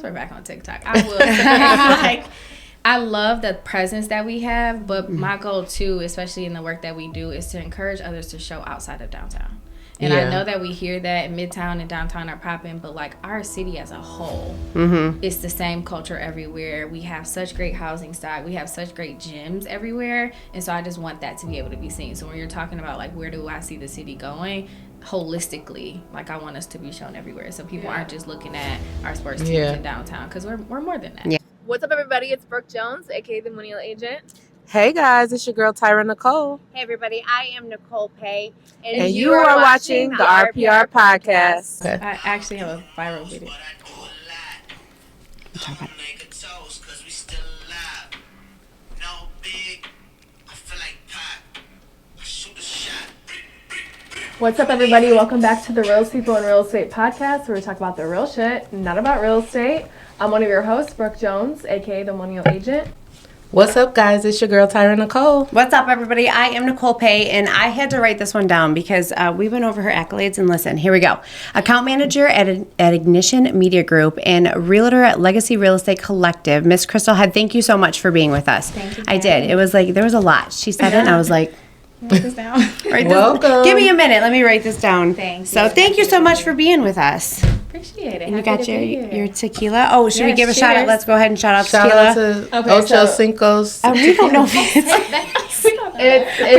we're back on TikTok, I will say, like, I love the presence that we have, but my goal too, especially in the work that we do, is to encourage others to show outside of downtown. And I know that we hear that Midtown and downtown are popping, but like our city as a whole, it's the same culture everywhere. We have such great housing stock. We have such great gyms everywhere. And so I just want that to be able to be seen. So when you're talking about like, where do I see the city going? Holistically, like I want us to be shown everywhere. So people aren't just looking at our sports teams in downtown, because we're more than that. Yeah. What's up, everybody? It's Brooke Jones, aka the Millennial Agent. Hey guys, it's your girl Tyra Nicole. Hey everybody, I am Nicole Pay. And you are watching the RPR Podcast. I actually have a viral video. What's up, everybody? Welcome back to the Real People in Real Estate Podcast, where we talk about the real shit, not about real estate. I'm one of your hosts, Brooke Jones, aka the Millennial Agent. What's up, guys? It's your girl Tyra Nicole. What's up, everybody? I am Nicole Pay, and I had to write this one down because we went over her accolades. And listen, here we go. Account manager at Ignition Media Group and realtor at Legacy Real Estate Collective. Miss Crystal Head, thank you so much for being with us. Thank you. I did. It was like, there was a lot. She said it, and I was like, Write this down. Welcome. Give me a minute. Let me write this down. Thank So you. thank you so much for being with us. Appreciate it. And you Happy got to be here. your tequila. Oh, should we Yes, give a shout out? cheers. Let's go ahead and shout out Shout tequila. out to Okay, Ocho so- Cinco's. We don't know if it's, It's we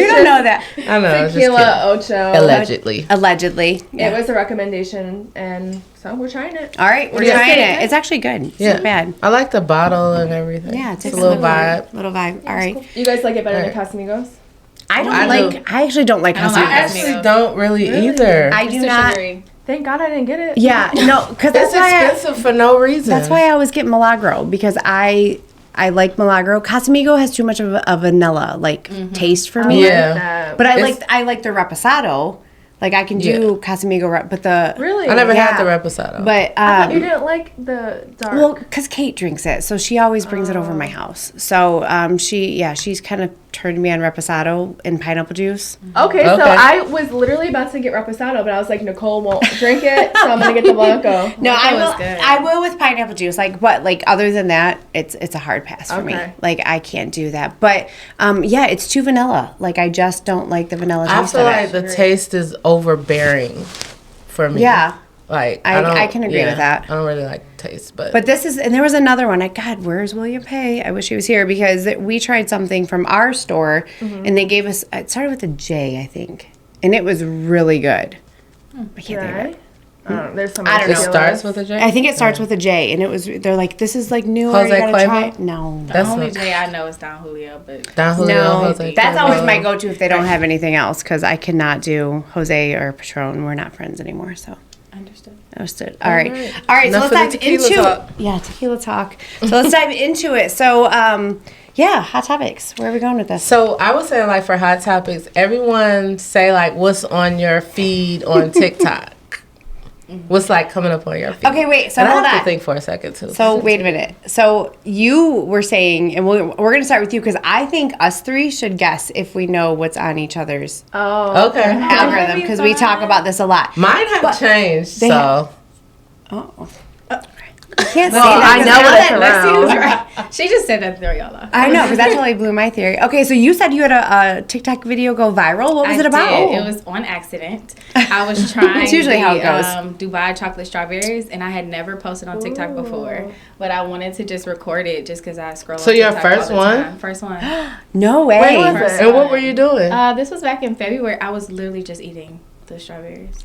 don't know that. I know. I was just Tequila kidding. Ocho. Allegedly. Allegedly. It was a recommendation, and so we're trying it. All right, we're Yeah. trying it. It's actually good. It's not bad. I like the bottle and everything. Yeah, it's a little vibe. Little vibe. All right. You guys like it better All than Casamigos? I don't I like. do. I actually don't like I don't like I Casamigos. actually don't really either. I do not. Thank God I didn't get it. Yeah, no, because It's that's why. expensive for no reason. That's why I always get Milagro because I like Milagro. Casamigo has too much of a vanilla taste for me. Yeah. But It's- I like the reposado. Like I can do Casamigo, but the Really? I never had Yeah. the reposado. But I thought you didn't like the dark. well, because Kate drinks it, so she always brings it over my house. So she's kind of turned me on reposado and pineapple juice. Okay, so Okay. I was literally about to get Reposado, but I was like, Nicole won't drink it, so I'm gonna get the Blanco. No, I Blanco is will. good. I will with pineapple juice. Like other than that, it's a hard pass for me. Okay. Like I can't do that. But yeah, it's too vanilla. Like I just don't like the vanilla I taste feel of like it. the taste is overbearing for me. Yeah. Like I can agree with that. I don't really like taste, but But and there was another one. God, where's William Pay? I wish he was here because we tried something from our store and they gave us, it started with a J, I think. And it was really good. I can't think of it. There's some. I don't it know. starts with a J. I think it starts with a J and they're like, this is like new. Jose you gotta try Cuervo? it. No. The That's only not- J I know is Don Julio, but Don Julio, No, Jose that's Cuervo. always my go-to if they don't have anything else because I cannot do Jose or Patron. We're not friends anymore, so. understood. Understood. All right. All right. Enough So let's of the dive tequila into talk. Yeah, tequila talk. So let's dive into it. So yeah, hot topics. Where are we going with this? So I was saying, like, for hot topics, everyone say, like, what's on your feed on TikTok? What's, like, coming up on your feed? Okay, wait. So and hold I have on. to think for a second, too. So wait a minute. So you were saying, and we're going to start with you because I think us three should guess if we know what's on each other's Oh. Okay. algorithm because we talk about this a lot. Mine have changed, they so. Oh. I can't say Well, that. I 'cause know now what it's that- around. Let's see who's right. She just said that to throw y'all off. I know because that totally blew my theory. Okay, so you said you had a TikTok video go viral. What was it about? Did. It was on accident. I was trying. It's usually how it goes. Dubai chocolate strawberries, and I had never posted on TikTok before, but I wanted to just record it just because I scroll. So on your TikTok first all the one? time. First one. No way. Where was it? And what were you doing? This was back in February. I was literally just eating the strawberries.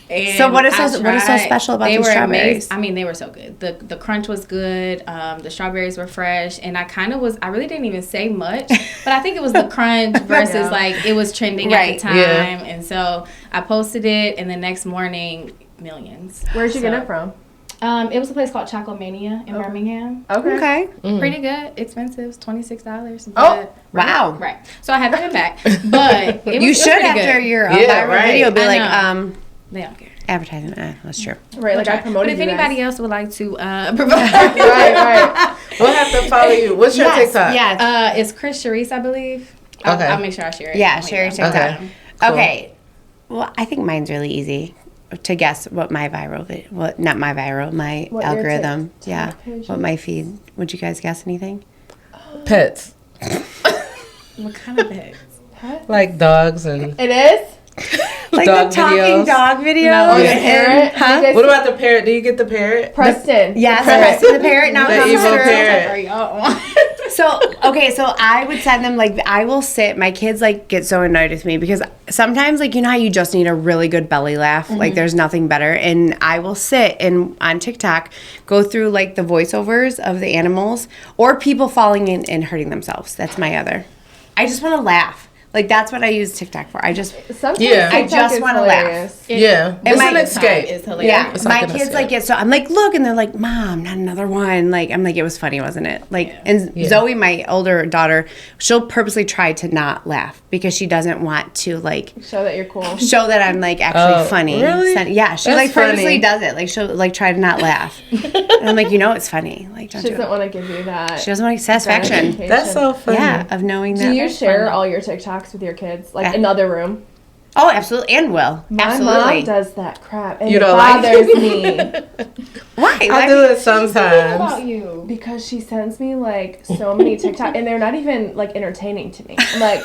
And So what is so I tried- special about they these were strawberries? amazing. I mean, they were so good. The crunch was good. The strawberries were fresh, and I really didn't even say much, but I think it was the crunch versus like it was trending at the time, Yeah. and so I posted it, and the next morning, millions. Where'd you get So, it from? It was a place called Chocomania in Birmingham. Okay. Okay. Pretty good, expensive. It's $26. Oh, wow. Right. So I haven't been back, but it You was should pretty after good. your Yeah, viral right. video be I like know. They don't care. advertising. That's true. Right, like I But promoted if you anybody guys. else would like to promote, right. We'll have to follow you. What's your TikTok? Yeah. it's Chris Charisse, I believe. Okay. I'll make sure I share it. Yeah, when we share your go. TikTok. Okay. Cool. Okay. Well, I think mine's really easy. to guess what my viral, not my viral, my What your algorithm. TikTok Yeah, page what is? my feed. Would you guys guess anything? Pets. What kind of pets? Like dogs and It is? Like dog the talking videos. dog video. No. Oh, the Yeah. parrot? Huh? You guys- What about the parrot? Do you get the parrot? Preston? Yes, parrot. Preston the parrot now The comes evil through. parrot. Are y'all on? So I would send them like I will sit. My kids like get so annoyed with me because sometimes like you know how you just need a really good belly laugh. Like there's nothing better, and I will sit and on TikTok go through like the voiceovers of the animals or people falling in and hurting themselves. That's my other. I just want to laugh. Like that's what I use TikTok for. I just Sometimes Yeah. I TikTok just is wanna laugh. hilarious. Yeah. It's my an escape. It's hilarious. yeah. It's My like an kids like escape. get so I'm like look and they're like Mom, not another one. Like I'm like it was funny, wasn't it? Like and Yeah. Zoe, my older daughter, she'll purposely try to not laugh because she doesn't want to like Show that you're cool. show that I'm like actually Oh, funny. really? Yeah, she That's like purposely funny. does it. Like she'll like try to not laugh. And I'm like, you know, it's funny. Like don't She do doesn't it. want to give you that. She doesn't want satisfaction. gratification. That's so funny. Yeah, of knowing that. Do you that's share fun. all your TikToks with your kids? Like Yeah. another room? Oh, absolutely, and will My absolutely. mom does that crap, and You it don't like bothers it? me Why? I do it sometimes. about you? because she sends me like so many TikTok, and they're not even like entertaining to me. I'm like,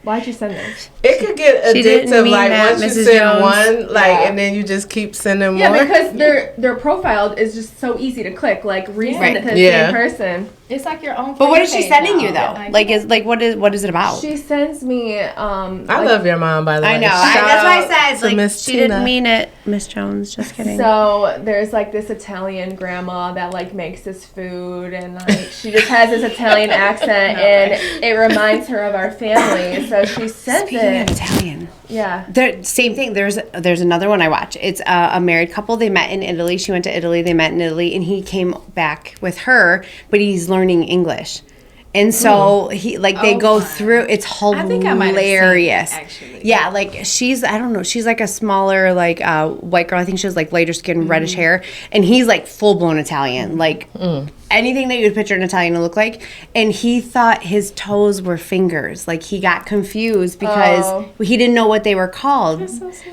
why'd you send this? It could get She didn't addictive, mean like that, once you Mrs. send Jones. one, like, Yeah. and then you just keep sending Yeah, more. because their profile is just so easy to click. Like resend Right. it to the Yeah. same person. It's like your own. But what is she page sending now. you though? Yeah, Like is like what is it about? She sends me. I like, love your mom, by the way. I know. Shout That's why I out said to like Miss she Tina. didn't mean it, Miss Jones. Just kidding. So there's like this Italian grandma that like makes this food, and like she just has this Italian accent, and it reminds her of our family. So she sends Speaking of it. Italian. Yeah. There, same thing. There's another one I watch. It's a married couple. They met in Italy. She went to Italy. They met in Italy, and he came back with her, but he's learning English. And so he like they Oh, go fun. through. It's I think I might have seen it, hilarious. actually. Yeah, like she's I don't know. She's like a smaller like white girl. I think she has like lighter skin, reddish hair, and he's like full blown Italian. Like anything that you would picture an Italian to look like. And he thought his toes were fingers. Like he got confused because Oh. he didn't know what they were called.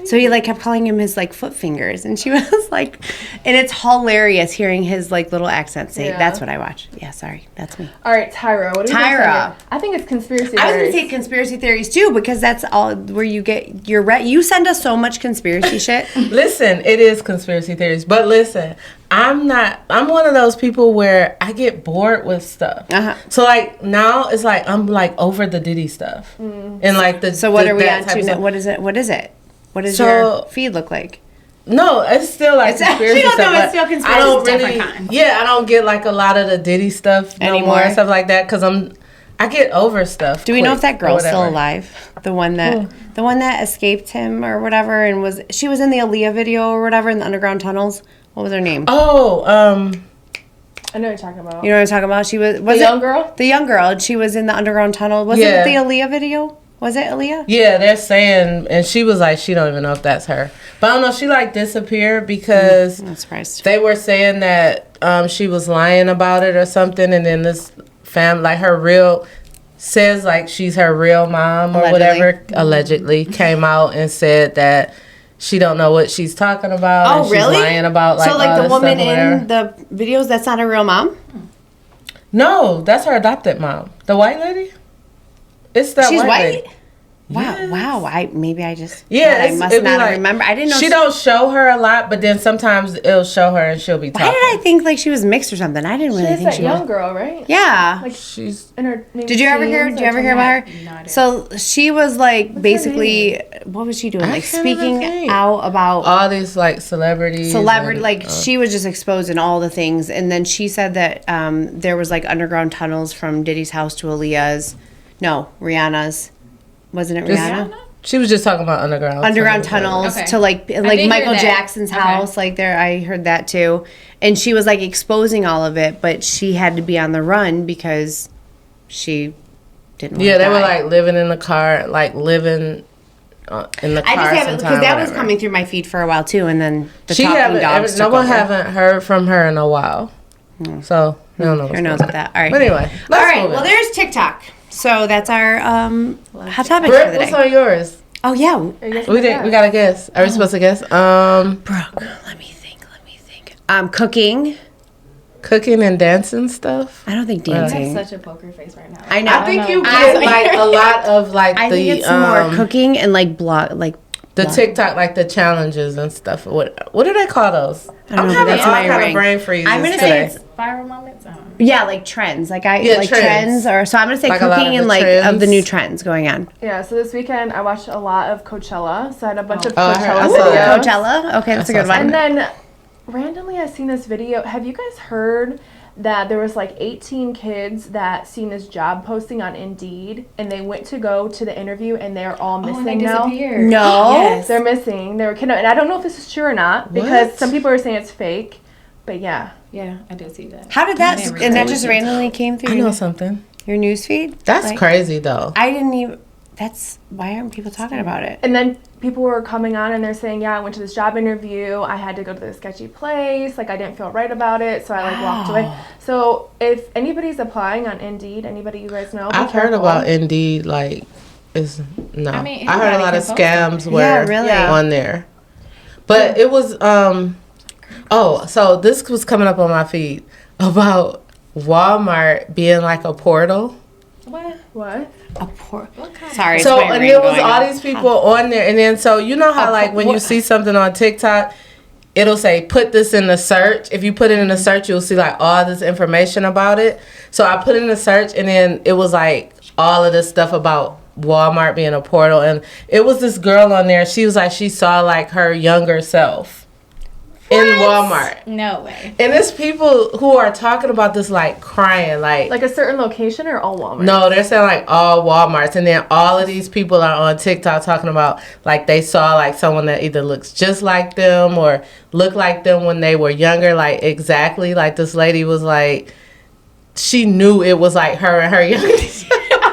So he like kept calling him his like foot fingers, and she was like, and it's hilarious hearing his like little accent say. Yeah. That's what I watch. Yeah, sorry, that's me. All right, Tyra. What do you Tyra. think? I think it's conspiracy. I was gonna theories. say conspiracy theories too because that's all where you get your you send us so much conspiracy shit. Listen, it is conspiracy theories, but listen, I'm one of those people where I get bored with stuff. Uh-huh. So like now it's like I'm like over the Diddy stuff, and like the So what the, are we that on type to of now? stuff. What is it? What is it? What does So- your feed look like? No, it's still like It's- conspiracy you don't stuff. know, it's but still conspiracy. I don't It's really, different kind. yeah, I don't get like a lot of the Diddy stuff no Anymore? more and stuff like that because I get over stuff. Do we know if quick that or girl's still whatever. alive? The one that escaped him or whatever, and she was in the Aaliyah video or whatever in the underground tunnels. What was her name? Oh, I know what you're talking about. You know what I'm talking about? She was the young girl? The young girl. And she was in the underground tunnel. Was Yeah. it the Aaliyah video? Was it Aaliyah? yeah, they're saying, and she was like, she don't even know if that's her. But I don't know, she like disappeared because I'm not surprised. they were saying that she was lying about it or something, and then this like her real says like she's her real mom or Allegedly. whatever allegedly came out and said that she don't know what she's talking about. Oh, and she's really? lying about like so like all the this woman stuff or whatever. in the videos, that's not her real mom. No, that's her adopted mom, the white lady. It's that She's white white. lady. Wow, Yes. wow. I just Yeah, God, I must it'd be not like- remember. I didn't know she don't show her a lot, but then sometimes it'll show her and she'll be Why talking. did I think like she was mixed or something? I didn't really She's think that she young was. girl, right? Yeah. Like She's in her. Maybe Did you ever hear? teens Did you or ever hear about her? No idea. So she was like her basically, what was she doing? I Like can't even speaking think. out about all these like celebrities. celebrity. and, Like she was just exposing all the things, and then she said that there was like underground tunnels from Diddy's house to Aaliyah's. No, Rihanna's. Wasn't it Just- Rihanna? She was just talking about Underground tunnels Okay. to like did like hear Michael that. Jackson's Okay. house. Like there, I heard that too. And she was like exposing all of it, but she had to be on the run because she didn't. Yeah, wanna they were die. like living in the car, like living in the car. I just haven't sometime, because that was whatever. coming through my feed for a while too, and then the She talking haven't. dogs No took one over. haven't heard from her in a while, so I don't know. Who what's knows going with that? All right. But anyway, All let's right. move well, on. there's TikTok. So that's our hot topic for Britt, the what's day. on yours? Oh yeah, Are you guys We gonna we guess? got to guess. Are we supposed to guess? Brooke. Let me think. Cooking. Cooking and dancing stuff. I don't think I have dancing. such a poker face right now. I know. I think you know. get like a lot of like I the think it's more cooking and like the TikTok, like the challenges and stuff. What do they call those? don't I'm know, but having that's all my kind ring. of brain freezes I'm gonna say today. it's Viral moments. I don't know. yeah, like trends. Like trends. trends, or so I'm gonna say Like a lot cooking of and the like of trends. the new trends going on. Yeah, so this weekend I watched a lot of Coachella. So I had a bunch of Oh, I heard- Coachella I videos. saw that. Coachella. Okay, that's a I good saw one. And then randomly I seen this video. Have you guys heard that there was like 18 kids that seen this job posting on Indeed and they went to go to the interview and they're all missing they now? disappeared. No. Yes. They're missing. They were kidnapped. And I don't know if this is true or not because What? some people are saying it's fake. But yeah. Yeah, I did see that. How did that? didn't And that realize just it. randomly came through I know something. your news feed. That's Like, crazy though. I didn't even. That's why aren't people talking about it? And then people were coming on and they're saying, yeah, I went to this job interview. I had to go to this sketchy place. Like, I didn't feel right about it. So I, like, walked away. So if anybody's applying on Indeed, anybody you guys know, be I've heard careful. about Indeed. Like, is no. I mean, I heard a anybody lot of can post on scams there. were Yeah, really. Yeah. on there, but it was Oh, so this was coming up on my feed about Walmart being like a portal. What? What? A poor. Sorry. So it's my and brain there was going all off. these people on there, and then so you know how like when you see something on TikTok, it'll say put this in the search. If you put it in the search, you'll see like all this information about it. So I put it in the search, and then it was like all of this stuff about Walmart being a portal, and it was this girl on there. She was like she saw like her younger self in Walmart. No way. And there's people who are talking about this like crying, Like a certain location or all Walmart? no, they're saying like all Walmarts, and then all of these people are on TikTok talking about like they saw like someone that either looks just like them or looked like them when they were younger, like exactly like this lady was like she knew it was like her and her younger.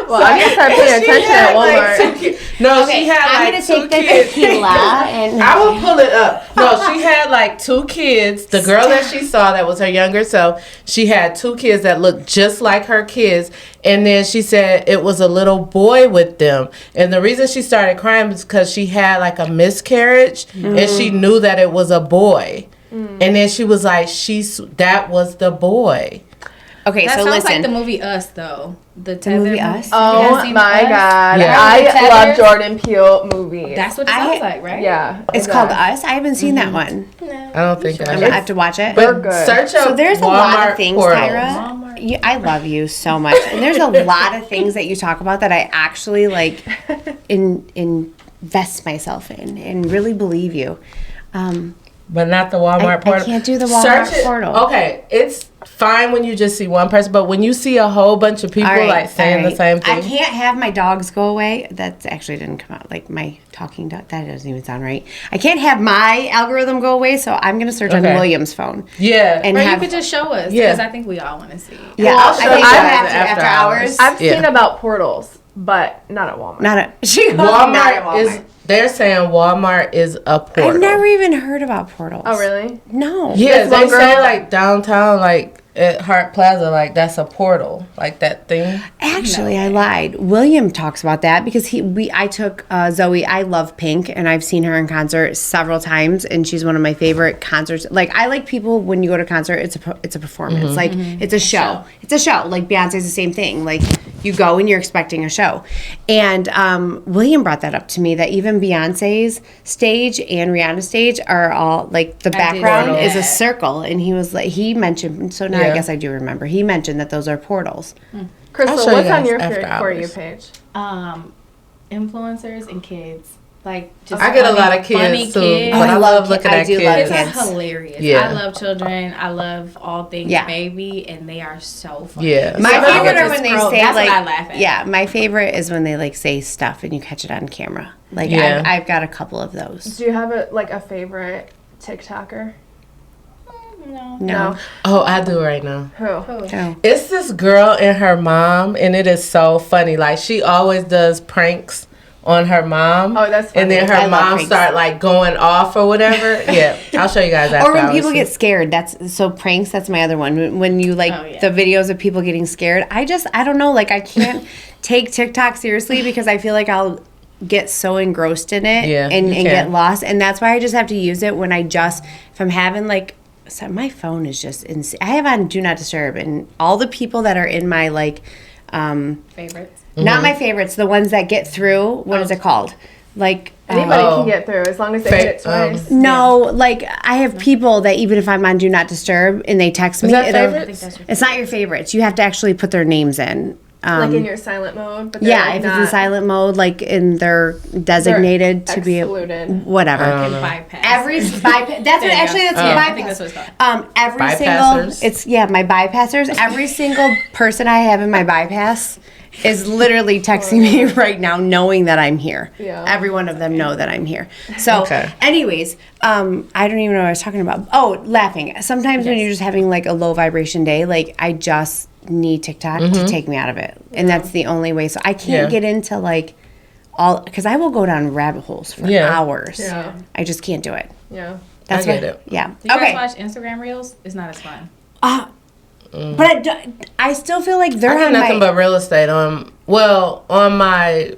Well, I guess I pay attention at Walmart. She had I'm like gonna two take kids. the tequila and I will pull it up. No, she had like two kids. The girl that she saw that was her younger self, she had two kids that looked just like her kids. And then she said it was a little boy with them. And the reason she started crying was because she had like a miscarriage and she knew that it was a boy. And then she was like, that was the boy. Okay, That so sounds listen. like the movie Us, though. The movie Tether Us? You Oh guys seen my Us? God. Yeah. I Tether? love Jordan Peele movies. That's what it I- sounds like, right? yeah. it's it called does. Us. I haven't seen that one. I don't think I'm gonna have to watch it. They're But good. search up So there's a lot Walmart of things, portals. Tyra. I love you so much, and there's a lot of things that you talk about that I actually like invest myself in and really believe you. But not the Walmart I portal. can't do the Walmart Search it. portal. Okay, it's fine when you just see one person, but when you see a whole bunch of people All right, like saying all the same I thing. can't have my dogs go away. That actually didn't come out. Like my talking dog. That doesn't even sound right. I can't have my algorithm go away, so I'm gonna search on Okay. William's phone. Yeah. And Or you have could just show us. Yeah. Because I think we all want to see it. yeah. Well, I think I've- so after hours. I've Yeah. seen about portals, but not at Walmart. Not a. She goes, not at Walmart is. They're saying Walmart is a portal. I've never even heard about portals. Oh, really? No. Yeah, This they one girl- say like downtown, like at Hart Plaza, like that's a portal, like that thing. Actually, I lied. William talks about that because I took Zoe. I love Pink, and I've seen her in concert several times, and she's one of my favorite concerts. Like I like people when you go to concert, it's a performance. Like it's a show. It's a show. Like Beyonce's the same thing. Like you go and you're expecting a show. And William brought that up to me that even Beyonce's stage and Rihanna's stage are all like the I did background see is a that. circle, and he was like he mentioned. So now I Yeah. guess I do remember. He mentioned that those are portals. Crystal, I'll show you what's on guys your after For You hours. page? Influencers and kids. Like, just I get a funny- lot of funny kids too, kids. but I love ki- looking I at do love kids. Kids kids. are hilarious. Yeah. I love children. I love all things Yeah. baby, and they are so funny. Yeah. My So I favorite would are just when they scroll. say That's like, what I laugh at. yeah, my favorite is when they like say stuff and you catch it on camera. Like Yeah. I've got a couple of those. Do you have a favorite TikToker? No. Oh, I do right now. Who? No. It's this girl and her mom, and it is so funny. Like she always does pranks on her mom. Oh, that's And then funny. her I love mom pranks. start like going off or whatever. Yeah, I'll show you guys after. Or when hours, people too. get scared, that's so pranks. That's my other one. When you like Oh, yeah. the videos of people getting scared, I don't know. Like I can't take TikTok seriously because I feel like I'll get so engrossed in it Yeah, and you get can. lost. And that's why I just have to use it when if I'm having like, so my phone is just insane. I have on Do Not Disturb, and all the people that are in my like, Favorites. not my favorites, the ones that get through, what is it called? Like, Anybody Oh. can get through as long as they hit it twice. no, like I have people that even if I'm on Do Not Disturb and they text me, that it'll- favorites? I think that's your it's not your favorites. You have to actually put their names in. Like in your silent mode. But they're Yeah, like if it's in not- silent mode, like in they're designated to be excluded. whatever. And bypass. Every that's what There you actually go. that's Yeah, bypass. I think that's what it's called. Every Bypassers? single my bypassers. Every single person I have in my bypass is literally texting me right now, knowing that I'm here. Yeah. Every one of them know that I'm here. So, Okay. anyways, I don't even know what I was talking about. Oh, laughing. Sometimes when you're just having like a low vibration day, like I just need TikTok to take me out of it, and that's the only way. So I can't Yeah. get into like all because I will go down rabbit holes for Yeah. hours. Yeah. I just can't do it. Yeah. That's I get what, it. Yeah. Do you Okay. guys watch Instagram Reels? It's not as fun. But I still feel like they're I get on nothing my. but real estate on my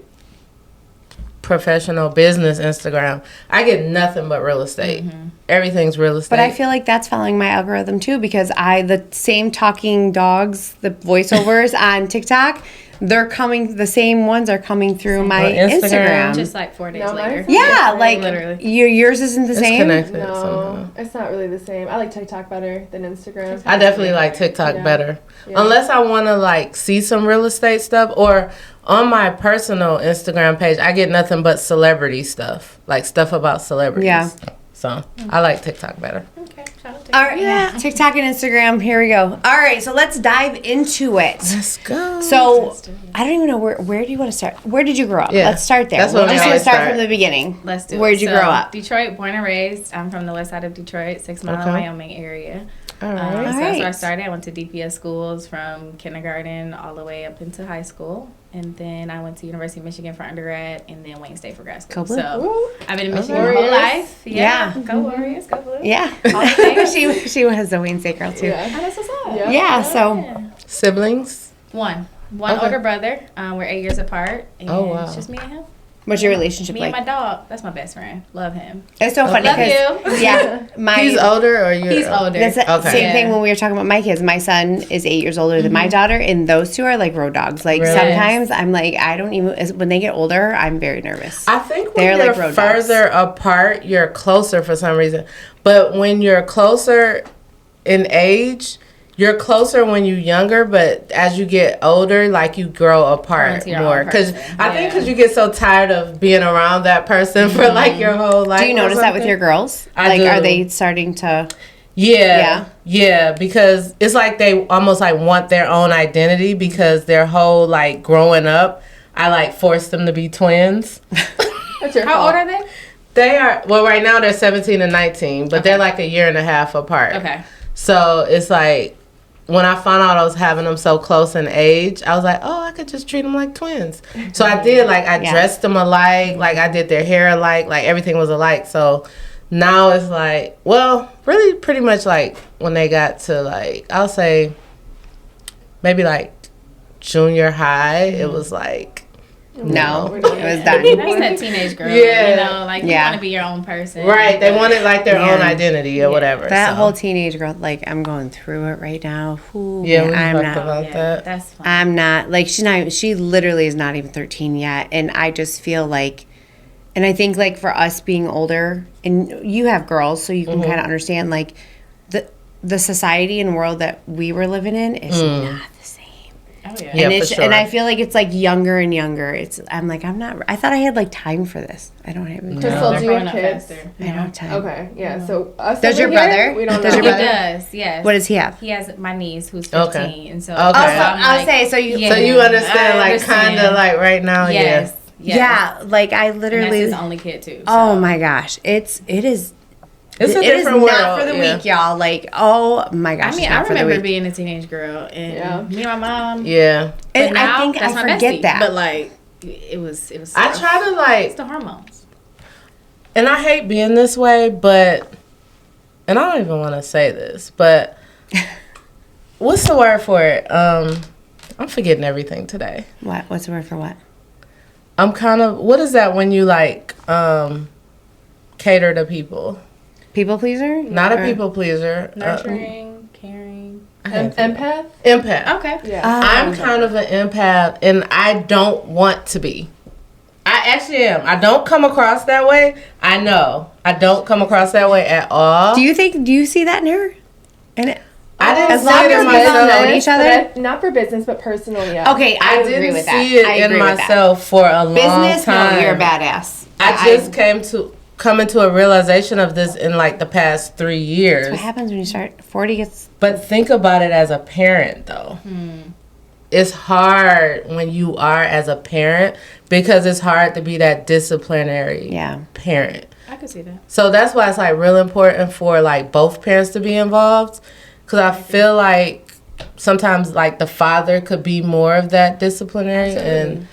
professional business Instagram. I get nothing but real estate. Everything's real estate. But I feel like that's following my algorithm too because the same talking dogs, the voiceovers on TikTok, the same ones are coming through my On Instagram. Instagram. Just like 4 days No, later. mine's- Yeah, like Literally. yours isn't the it's same. connected No, somehow. it's not really the same. I like TikTok better than Instagram. I definitely like TikTok Yeah. better. Yeah. Unless I want to like see some real estate stuff or on my personal Instagram page, I get nothing but celebrity stuff, like stuff about celebrities. Yeah. So I like TikTok better. Okay, shout out to All right, yeah. TikTok and Instagram. Here we go. All right, so let's dive into it. Let's go. So I don't even know where do you want to start? Where did you grow up? Yeah, Let's start there. that's We're what we just gonna always start start. from the beginning. Let's do it. Where'd you So, grow up? Detroit, born and raised. I'm from the west side of Detroit, 6 Mile, Okay. Wyoming area. All So right. that's where I Alright. started. I went to DPS schools from kindergarten all the way up into high school. And then I went to University of Michigan for undergrad and then Wayne State for grad school. Go Blue. So Woo. I've been in Michigan my whole Warriors. life. Yeah. Go Warriors, go Blue. Yeah, All the things. she was a Wayne State girl too. Yeah. Oh, that's what's up. Yeah. Yeah, so Yeah. Siblings. One Okay. older brother. We're 8 years apart. And Oh, wow. it's just me and him. what's your relationship Me like? and my dog. That's my best friend. Love him. It's so funny Love because you. yeah, He's older or you're He's older. That's the Okay. same thing Yeah. when we were talking about my kids. My son is 8 years older than my daughter, and those two are like road dogs. Like Really? sometimes I'm like, I don't even. When they get older, I'm very nervous. I think when They're you're like road dogs. further apart, you're closer for some reason. But when you're closer in age, you're closer when you're younger. But as you get older, like you grow apart Into your more. own Because person. I think Yeah. because you get so tired of being around that person for like your whole life. Do you or notice that with something. your girls? I Like, do. are they starting to? Yeah, because it's like they almost like want their own identity because their whole like growing up, I like forced them to be twins. That's your How fault. old are they? They are, well, right now they're 17 and 19, but they're like a year and a half apart. Okay. So it's like, when I found out I was having them so close in age, I was like, oh, I could just treat them like twins. So I did, like, I Yeah. dressed them alike, like, I did their hair alike, like, everything was alike. So now it's like, well, really pretty much like when they got to, like, I'll say maybe like junior high, it was like, No, we're it not. was That's done. that teenage girl. Yeah. You know, like you Yeah. want to be your own person. right, they wanted like their own Yeah. identity or whatever. That so. whole teenage girl, like I'm going through it right now. Ooh, Yeah, man, we I'm talked not. about Yeah, that. that's fine. I'm not like she literally is not even 13 yet, and I just feel like, and I think like for us being older, and you have girls, so you can kind of understand like the society and world that we were living in is not the same. Oh yeah. Yeah, and for it's sure. and I feel like it's like younger and younger. I'm like I'm not. I thought I had like time for this. I don't have any time. Crystal, They're do you have growing up kids? faster. I don't have time. Okay, yeah. So us Does over your here, brother? We don't Does know. your He brother? does, yes. What does he have? He has my niece who's Okay. 15, and so Okay. Oh, so I'm I'll like, say so you. yeah. So you understand, I like, kind of understand. like right now, Yes. yes. Yeah, like I And that's literally. his only kid too. Oh so. my gosh, it is. It's a It is different world. not for the yeah. weak, y'all. Like, oh my gosh, I mean, it's I not for the remember weak. being a teenage girl, and Yeah. me and my mom. Yeah. But And I now, think that's I my forget bestie. that. But like, it was. I try to like, It's the hormones. and I hate being this way, but, and I don't even want to say this, but what's the word for it? I'm forgetting everything today. What? What's the word for what? I'm kind of, what is that when you like cater to people? People pleaser? Not a people pleaser. Nurturing, caring. Empath? Empath. Okay. Yeah. I'm kind of an empath, and I don't want to be. I actually am. I don't come across that way. I know. I don't come across that way at all. Do you see that in her? And I didn't as see long it as in we don't know myself. each other. But not for business, but personally, yeah. Okay, I agree didn't with that. see it I in agree with that. myself for a long Business, time. no, you're a badass. I just come into a realization of this in like the past 3 years. What happens when you start 40 gets But think about it as a parent, though. It's hard when you are as a parent because it's hard to be that disciplinary parent. I could see that. So that's why it's like real important for like both parents to be involved, because I feel like sometimes like the father could be more of that disciplinary. And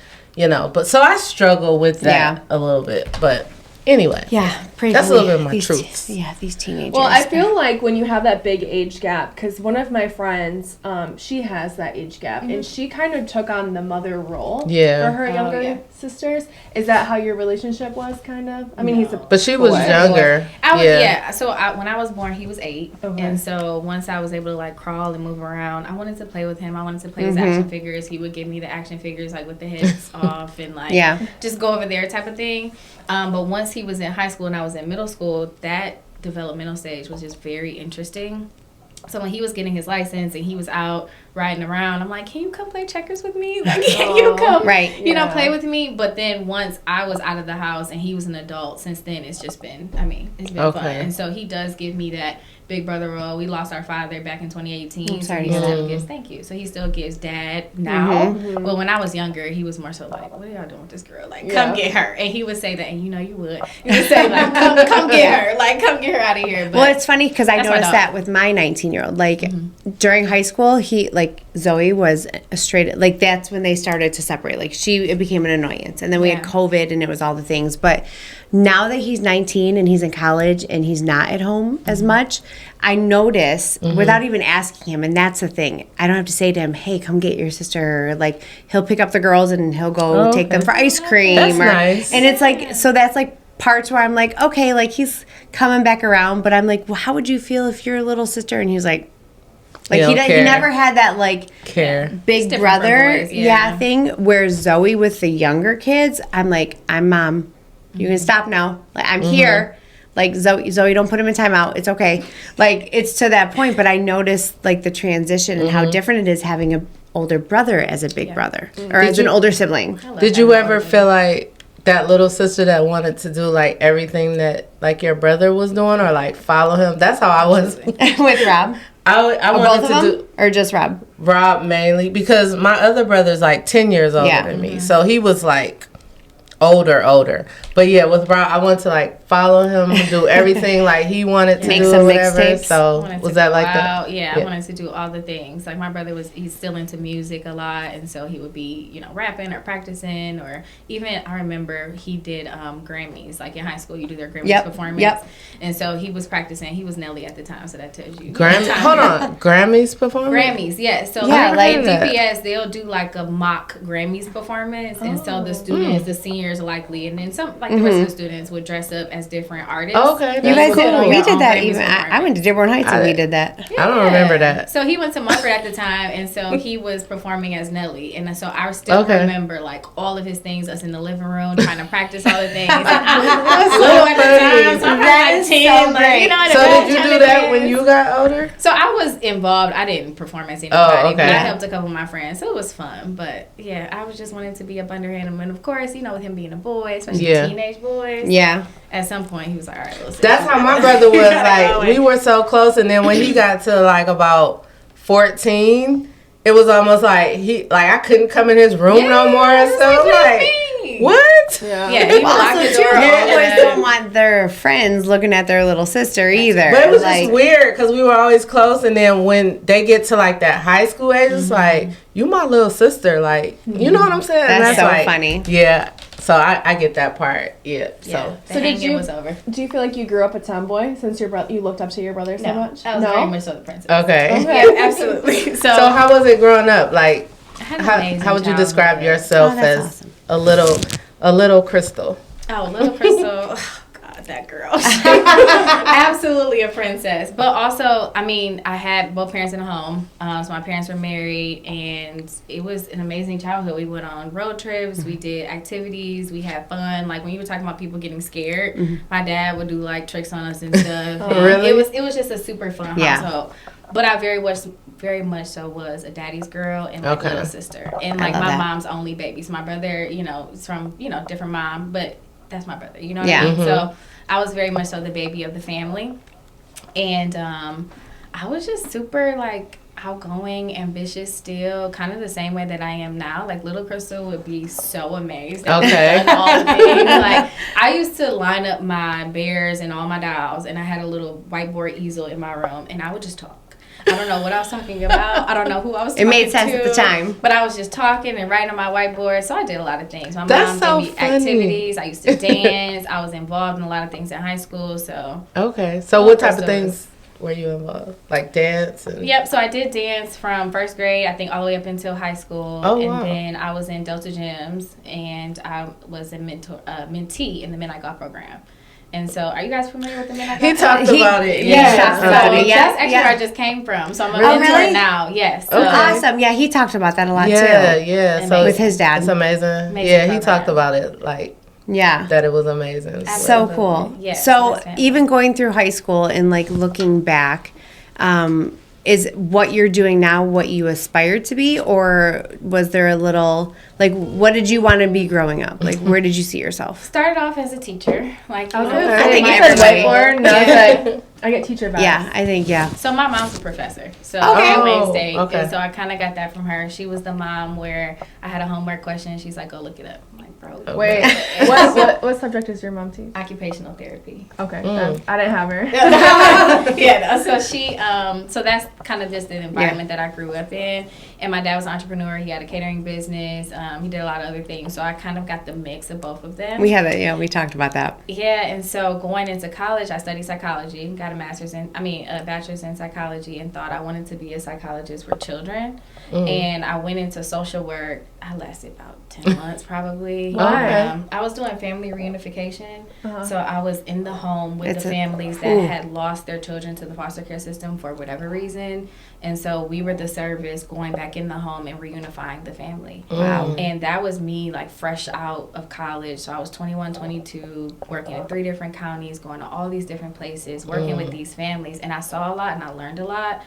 but so I struggle with that a little bit, but anyway, that's a little bit of my truth. These teenagers. Well, I feel like when you have that big age gap, because one of my friends, she has that age gap, and she kind of took on the mother role for her younger sisters. Is that how your relationship was, kind of? I mean, he's a but she was younger. I was So when I was born, he was 8, and so once I was able to like crawl and move around, I wanted to play with him. I wanted to play his action figures. He would give me the action figures like with the heads off and like just go over there type of thing. But once he was in high school and I was in middle school, that developmental stage was just very interesting. So when he was getting his license and he was out riding around, I'm like, can you come play checkers with me? Like, can you come, play with me? But then once I was out of the house and he was an adult, since then it's just been, it's been fun. And so he does give me that big brother role. We lost our father back in 2018. So he still gives, thank you. So he still gives dad now. But when I was younger, he was more so like, what are y'all doing with this girl? Like, come get her. And he would say that, and you would. He would say, like, come get her. Like, come get her out of here. But well, it's funny because I noticed that with my 19-year-old. Like, during high school, Zoe was a straight, like, that's when they started to separate. Like, it became an annoyance. And then we had COVID and it was all the things. But now that he's 19 and he's in college and he's not at home as much, I notice without even asking him, and that's the thing. I don't have to say to him, hey, come get your sister. Like, he'll pick up the girls and he'll go take them for ice cream. That's nice. And it's like, so that's like parts where I'm like, okay, like he's coming back around, but I'm like, well, how would you feel if your little sister? And he's like he never had that like big brother thing. Where Zoe with the younger kids, I'm like, I'm mom. You can stop now. Like, I'm here. Like, Zoe, don't put him in timeout. It's okay. Like, it's to that point. But I noticed, like, the transition and how different it is having an older brother as a big brother. Or as an older sibling. Did you ever feel like that little sister that wanted to do, like, everything that, like, your brother was doing? Or, like, follow him? That's how I was. With Rob? I wanted to do... Or just Rob? Rob, mainly. Because my other brother's, like, 10 years older than me. So he was, like... older, but with Rob, I wanted to like follow him, do everything like he wanted to do or whatever. Mixtapes. So was that like that? I wanted to do all the things. Like my brother he's still into music a lot, and so he would be rapping or practicing, or even I remember he did Grammys. Like in high school, you do their Grammys performance, and so he was practicing. He was Nelly at the time, so that tells you. Grammys performance. Grammys, yes. So like DPS, they'll do like a mock Grammys performance, and so the students, the seniors likely, and then some like the rest of the students would dress up as different artists. Okay, you guys did. We did that. Even I went to Dearborn Heights and we did that. I don't remember that. So he went to Mumford at the time, and so he was performing as Nelly, and so I still remember like all of his things. Us in the living room trying to practice all the things. So did you do that when you got older? So I was involved. I didn't perform as anybody, but I helped a couple of my friends, so it was fun. But I was just wanting to be up under him, and of course, with him being a boy, especially teenage boys. Yeah. At some point, he was like, all right, let's That's how my brother was. Like, we were so close, and then when he got to like about 14, it was almost like I couldn't come in his room no more and stuff. Like, what? Yeah, he locked the door. Boys don't want their friends looking at their little sister either. But it was just weird because we were always close, and then when they get to like that high school age, it's like, you my little sister, like, you know what I'm saying? That's so like, funny. Yeah. So I get that part. Yeah. So was over. Do you feel like you grew up a tomboy since you looked up to your brother so much? I was very much so the princess. Okay. Yeah, absolutely. So how was it growing up? Like, how would you describe yourself as a little A little Crystal. Oh, little Crystal. Oh, God, that girl. Absolutely a princess. But also, I mean, I had both parents in the home. So my parents were married, and it was an amazing childhood. We went on road trips. We did activities. We had fun. Like, when you were talking about people getting scared, my dad would do, like, tricks on us and stuff. And really? It was just a super fun household. But I very much so was a daddy's girl and like little sister. And like my mom's only baby. So my brother, you know, is from, you know, different mom, but that's my brother, you know what I mean? So I was very much so the baby of the family. And I was just super like outgoing, ambitious still, kind of the same way that I am now. Like little Crystal would be so amazed that I've done all the things. Like I used to line up my bears and all my dolls, and I had a little whiteboard easel in my room, and I would just talk. I don't know what I was talking about. I don't know who I was talking to. It made sense at the time. But I was just talking and writing on my whiteboard. So I did a lot of things. My That's mom so gave me funny. activities. I used to dance. I was involved in a lot of things in high school. So Okay. So what type of things were you involved? Like dance? And... Yep. So I did dance from first grade, I think, all the way up until high school. Oh, and wow. then I was in Delta Gyms, and I was a mentee in the Midnight Golf program. And so, are you guys familiar with the Midnight Golf? He talked about it. Yeah, talked so about it. that's actually where I just came from. So I'm a Oh, mentor really? now. Yes. So, Okay. Awesome. Yeah, he talked about that a lot Yeah, too. yeah. So With his dad. It's amazing. Amazing Yeah, he program. talked about it like Yeah. that. It was amazing. So cool. Yes, so that's fantastic. even going through high school and like looking back, is what you're doing now what you aspired to be, or was there a little like what did you want to be growing up? Like where did you see yourself? started off as a teacher. Like, you know, I think my you said everybody- whiteboard, and I was like, I get teacher vibes. Yeah, I think So my mom's a professor. So Okay. at Wayne State. Okay. And so I kind of got that from her. She was the mom where I had a homework question. She's like, go look it up. I'm like, bro. Wait, what subject does your mom teach? Occupational therapy. Okay, I didn't have her. Yeah, no, so she, so that's kind of just the environment that I grew up in. And my dad was an entrepreneur. He had a catering business. He did a lot of other things. So I kind of got the mix of both of them. we had it. Yeah, we talked about that. Yeah, and so going into college, I studied psychology, got a bachelor's in psychology, and thought I wanted to be a psychologist for children. And I went into social work. I lasted about 10 months probably. Why? I was doing family reunification. Uh-huh. So I was in the home with It's the a- families that had lost their children to the foster care system for whatever reason. And so we were the service going back in the home and reunifying the family. Wow. And that was me like fresh out of college. So I was 21, 22, working in 3 different counties, going to all these different places, working with these families. And I saw a lot and I learned a lot.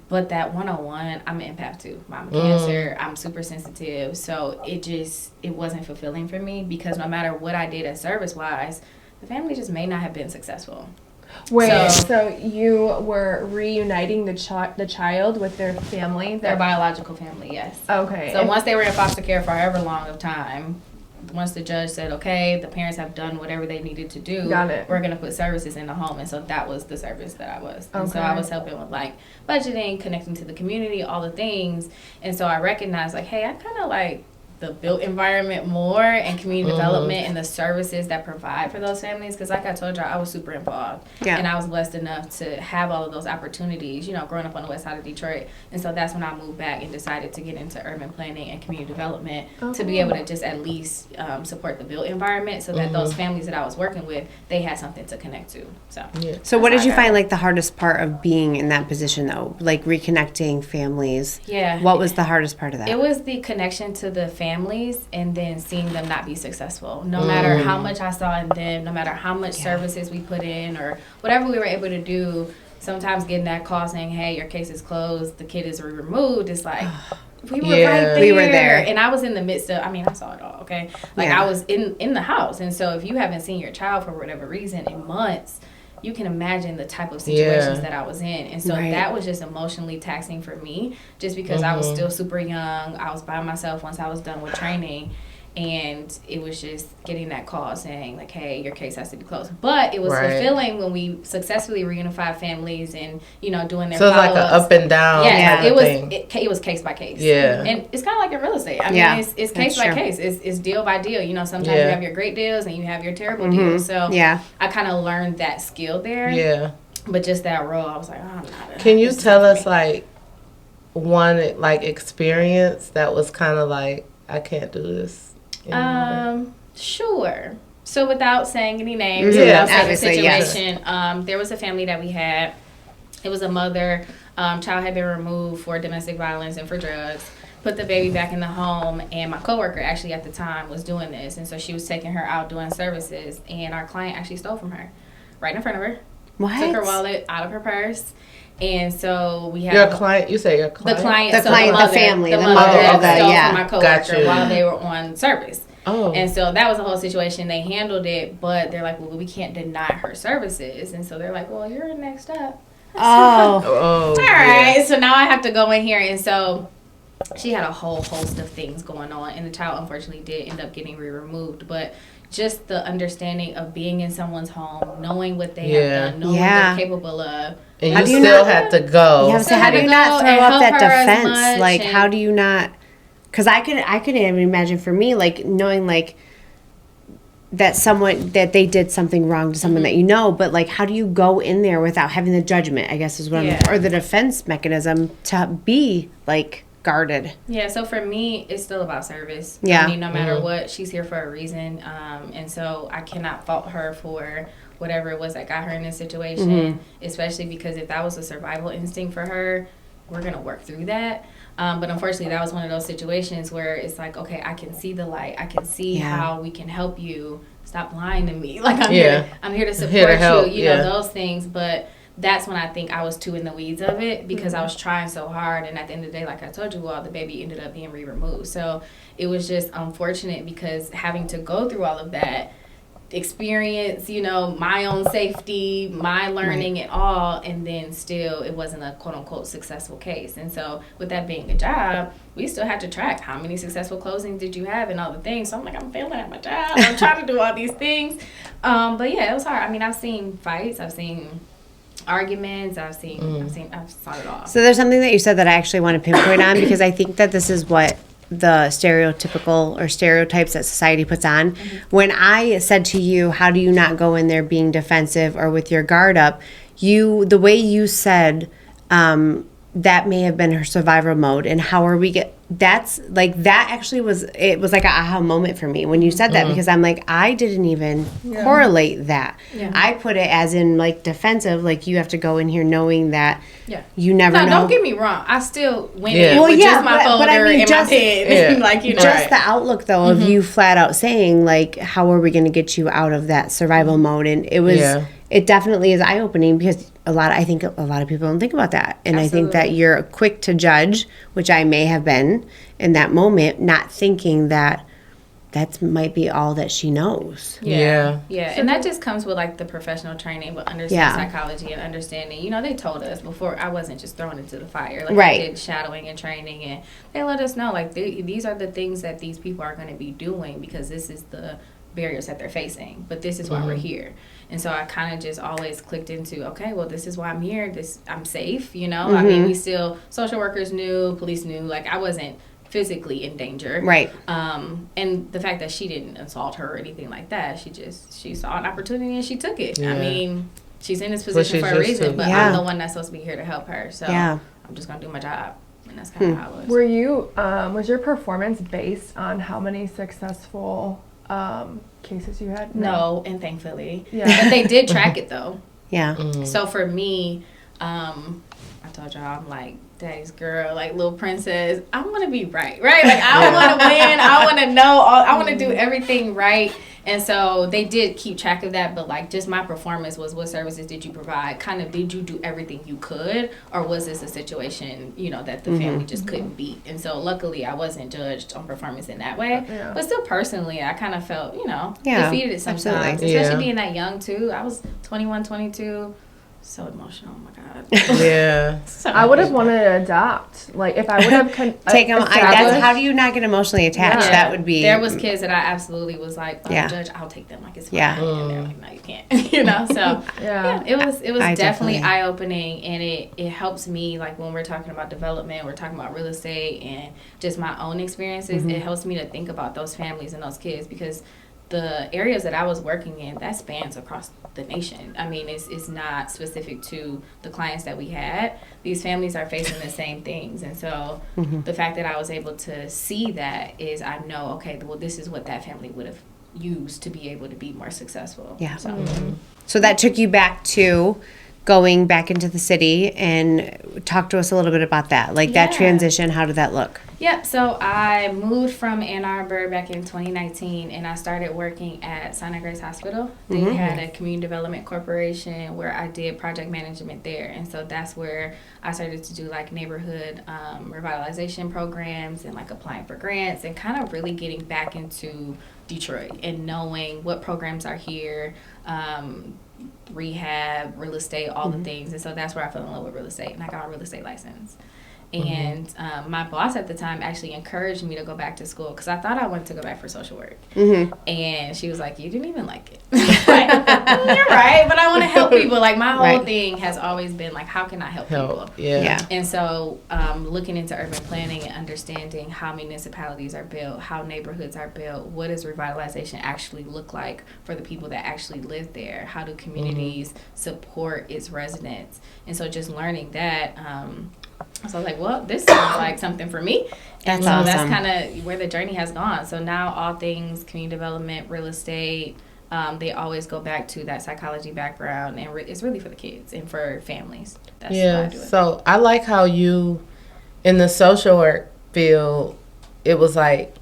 But that 101, I'm an empath too. I'm Cancer. I'm super sensitive. So it wasn't fulfilling for me because no matter what I did as service-wise, the family just may not have been successful. Wait, So- so you were reuniting the child with their family? Their biological family, yes. Okay. So once they were in foster care for however long of time, once the judge said, okay, the parents have done whatever they needed to do, Got it. we're going to put services in the home. And so that was the service that I was. And so I Okay. was helping with like budgeting, connecting to the community, all the things. And so I recognized like, hey, I kind of like the built environment more and community development and the services that provide for those families. Because like I told you, I was super involved. Yeah. And I was blessed enough to have all of those opportunities, you know, growing up on the west side of Detroit. And so that's when I moved back and decided to get into urban planning and community development to be able to just at least support the built environment so that those families that I was working with, they had something to connect to. So what That's did you how I got find like the hardest part of being in that position though? Like reconnecting families. Yeah. What was the hardest part of that? It was the connection to the families and then seeing them not be successful. No matter how much I saw in them, no matter how much services we put in or whatever we were able to do, sometimes getting that call saying, hey, your case is closed, the kid is removed, it's like, we were right there. We were there. And I was in the midst of, I saw it all, okay? Like, Yeah. I was in the house. And so if you haven't seen your child for whatever reason in months, you can imagine the type of situations that I was in. And so Right. that was just emotionally taxing for me just because I was still super young. I was by myself once I was done with training. And it was just getting that call saying, like, hey, your case has to be closed. But it was fulfilling when we successfully reunified families and, you know, doing their So it's like follow-ups. an up and down. Yeah, type it of was thing. it was case by case. Yeah. And it's kind of like in real estate. I Yeah, mean, it's case that's by true. case. It's deal by deal. You know, sometimes Yeah. you have your great deals and you have your terrible deals. So Yeah. I kind of learned that skill there. Yeah. But just that role, I was like, oh, I'm not. Can you this is tell not us for me. like one like experience that was kind of like I can't do this? anymore? Sure. So without saying any names, Yeah, without saying the obviously, yes. situation, there was a family that we had. It was a mother. Child had been removed for domestic violence and for drugs. Put the baby back in the home, and my coworker actually at the time was doing this, and so she was taking her out doing services, and our client actually stole from her, right in front of her. What? Took her wallet out of her purse, and so we had Your client, you say your the client? client, The so client, the mother, family, the mother mother that of the- stole yeah. from my Got coworker you. while they were on service. Oh. And so that was the whole situation. They handled it, but they're like, well, we can't deny her services. And so they're like, well, you're next up. Oh. Oh. All right. So now I have to go in here. And so she had a whole host of things going on. And the child, unfortunately, did end up getting removed. But just the understanding of being in someone's home, knowing what they Yeah. have done, knowing Yeah. what they're capable of. And How you do you still not- had to go. Yeah, so how do you not throw and up help that her as defense? much Like, and- how do you not? Because I could even imagine for me, like knowing like that someone that they did something wrong to someone that you know, but like, how do you go in there without having the judgment? I guess is what Yeah. or the defense mechanism to be like guarded. Yeah, so for me, it's still about service. Yeah. I mean, no matter what, she's here for a reason. And so I cannot fault her for whatever it was that got her in this situation, especially because if that was a survival instinct for her, we're going to work through that. But unfortunately, that was one of those situations where it's like, okay, I can see the light. I can see how we can help you. Stop lying to me. Like, I'm here to support Here to help, you, you know, those things. But that's when I think I was too in the weeds of it because I was trying so hard. And at the end of the day, like I told you all, the baby ended up being removed. So it was just unfortunate because having to go through all of that, experience, you know, my own safety, my learning and all, and then still it wasn't a quote unquote successful case. And so with that being a job, we still had to track how many successful closings did you have and all the things. So I'm like, I'm failing at my job. I'm trying to do all these things. But yeah, it was hard. I mean, I've seen fights, I've seen arguments, I've seen I've saw it all. So there's something that you said that I actually want to pinpoint on because I think that this is what the stereotypical or stereotypes that society puts on. When I said to you, how do you not go in there being defensive or with your guard up, the way you said that may have been her survival mode and how are we that's like that actually was like an aha moment for me when you said that because I'm like I didn't even correlate that. I put it as in like defensive, like you have to go in here knowing that you never know. Don't get me wrong, I still went Yeah. in Well, with yeah, just my but folder I mean, and just- my pen. Yeah. Like, you know. Just the outlook though of you flat out saying like how are we going to get you out of that survival mode, and it was it definitely is eye opening because I think a lot of people don't think about that, and I think that you're quick to judge, which I may have been in that moment, not thinking that might be all that she knows. Yeah. And that just comes with like the professional training, but understanding psychology and understanding, you know, they told us before I wasn't just thrown into the fire. Like I did shadowing and training, and they let us know like these are the things that these people are going to be doing because this is the barriers that they're facing, but this is why we're here. And so I kind of just always clicked into, okay, well, this is why I'm here. I'm safe, you know? I mean, we still, social workers knew, police knew, like I wasn't physically in danger. Right. And the fact that she didn't assault her or anything like that, she saw an opportunity and she took it. I mean, she's in this position for a reason, but I'm the one that's supposed to be here to help her. So I'm just going to do my job. And that's kind of how it was. Were you, was your performance based on how many successful cases you had? No, and thankfully. Yeah. But they did track it though. Yeah. So for me, I told y'all I'm like daddy's girl, like little princess. I want to be right? Like I want to win. I want to know. I want to do everything right. And so they did keep track of that. But like just my performance was, what services did you provide? Kind of, did you do everything you could, or was this a situation, you know, that the family just couldn't beat? And so luckily I wasn't judged on performance in that way. Yeah. But still personally, I kind of felt, you know, defeated sometimes. Absolutely. Especially being that young too. I was 21, 22. So emotional. Oh my God. Yeah. I would have wanted to adopt. Like if I would have Take them. How do you not get emotionally attached? Yeah. That would be. There was kids that I absolutely was like, Judge, I'll take them. Like it's fine. Yeah. And they're like, no, you can't. You know. So it was definitely eye opening, and it helps me like when we're talking about development, we're talking about real estate, and just my own experiences. It helps me to think about those families and those kids because the areas that I was working in, that spans across the nation. I mean, it's not specific to the clients that we had. These families are facing the same things. And so the fact that I was able to see that is I know, okay, well, this is what that family would have, use to be able to be more successful. Yeah. So. So that took you back to going back into the city, and talk to us a little bit about that. Like that Yeah. transition, how did that look? Yep. So I moved from Ann Arbor back in 2019, and I started working at Sinai Grace Hospital. They had a community development corporation where I did project management there, and so that's where I started to do like neighborhood revitalization programs and like applying for grants and kind of really getting back into Detroit and knowing what programs are here. Rehab, real estate, all the things. And so that's where I fell in love with real estate, and I got a real estate license. And my boss at the time actually encouraged me to go back to school because I thought I wanted to go back for social work. And she was like, you didn't even like it. Like, you're right, but I want to help people. Like my whole thing has always been like, how can I help people? Yeah. And so looking into urban planning and understanding how municipalities are built, how neighborhoods are built, what does revitalization actually look like for the people that actually live there? How do communities support its residents? And so just learning that, so I was like, well, this sounds like something for me. And That's so awesome. that's kind of where the journey has gone. So now all things community development, real estate, they always go back to that psychology background, and it's really for the kids and for families. That's why I do it. So I like how you, in the social work field, it was like,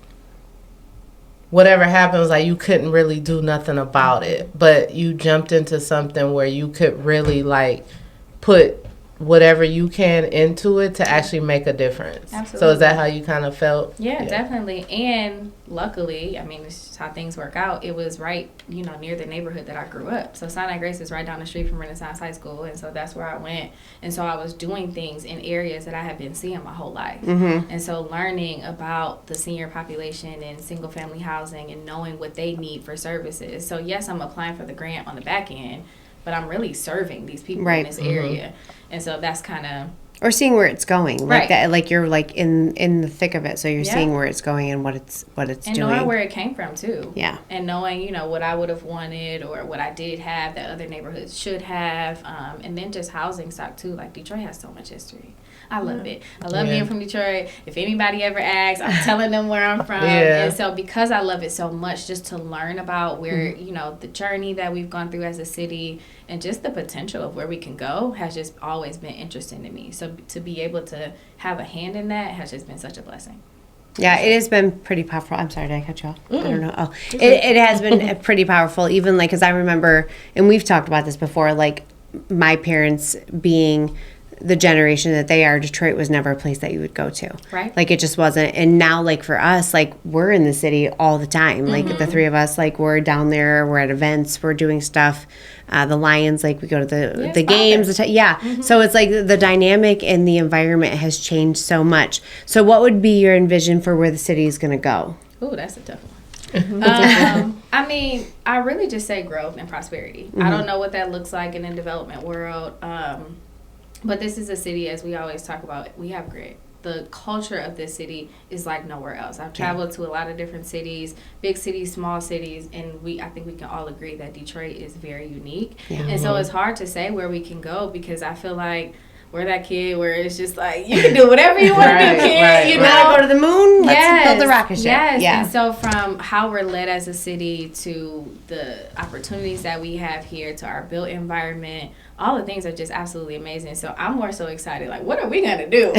whatever happened was like you couldn't really do nothing about it, but you jumped into something where you could really like put whatever you can into it to actually make a difference. Absolutely. So is that how you kind of felt? Yeah, definitely. And luckily, I mean, it's just how things work out. It was right, near the neighborhood that I grew up. So Sinai Grace is right down the street from Renaissance High School. And so that's where I went. And so I was doing things in areas that I had been seeing my whole life. And so learning about the senior population and single family housing and knowing what they need for services. So yes, I'm applying for the grant on the back end, but I'm really serving these people in this area. And so that's kind of... Or seeing where it's going. Like Right. that, like you're like in the thick of it, so you're Yeah. seeing where it's going and what it's and doing. knowing where it came from too. Yeah. And knowing, what I would have wanted or what I did have that other neighborhoods should have. And then just housing stock too. Like Detroit has so much history. I love it. I love being from Detroit. If anybody ever asks, I'm telling them where I'm from. Yeah. And so because I love it so much, just to learn about where, the journey that we've gone through as a city and just the potential of where we can go has just always been interesting to me. So to be able to have a hand in that has just been such a blessing. Yeah, it has been pretty powerful. I'm sorry, did I cut you off? I don't know. Oh, it has been pretty powerful. Even like, because I remember, and we've talked about this before, like my parents being the generation that they are, Detroit was never a place that you would go to. Right. Like it just wasn't. And now, like for us, like we're in the city all the time. Like the three of us, like we're down there, we're at events, we're doing stuff. The Lions, like we go to the games. So it's like the dynamic and the environment has changed so much. So what would be your envision for where the city is going to go? Ooh, that's a tough one. I mean, I really just say growth and prosperity. I don't know what that looks like in the development world. But this is a city, as we always talk about, we have grit. The culture of this city is like nowhere else. I've traveled to a lot of different cities, big cities, small cities, and I think we can all agree that Detroit is very unique. And so it's hard to say where we can go because I feel like we're that kid where it's just like, you can do whatever you want to do, kid. You gotta go to the moon? Let's build the rocket ship. Yes. Yeah. And so from how we're led as a city to the opportunities that we have here to our built environment, all the things are just absolutely amazing. So I'm more so excited. Like, what are we going to do?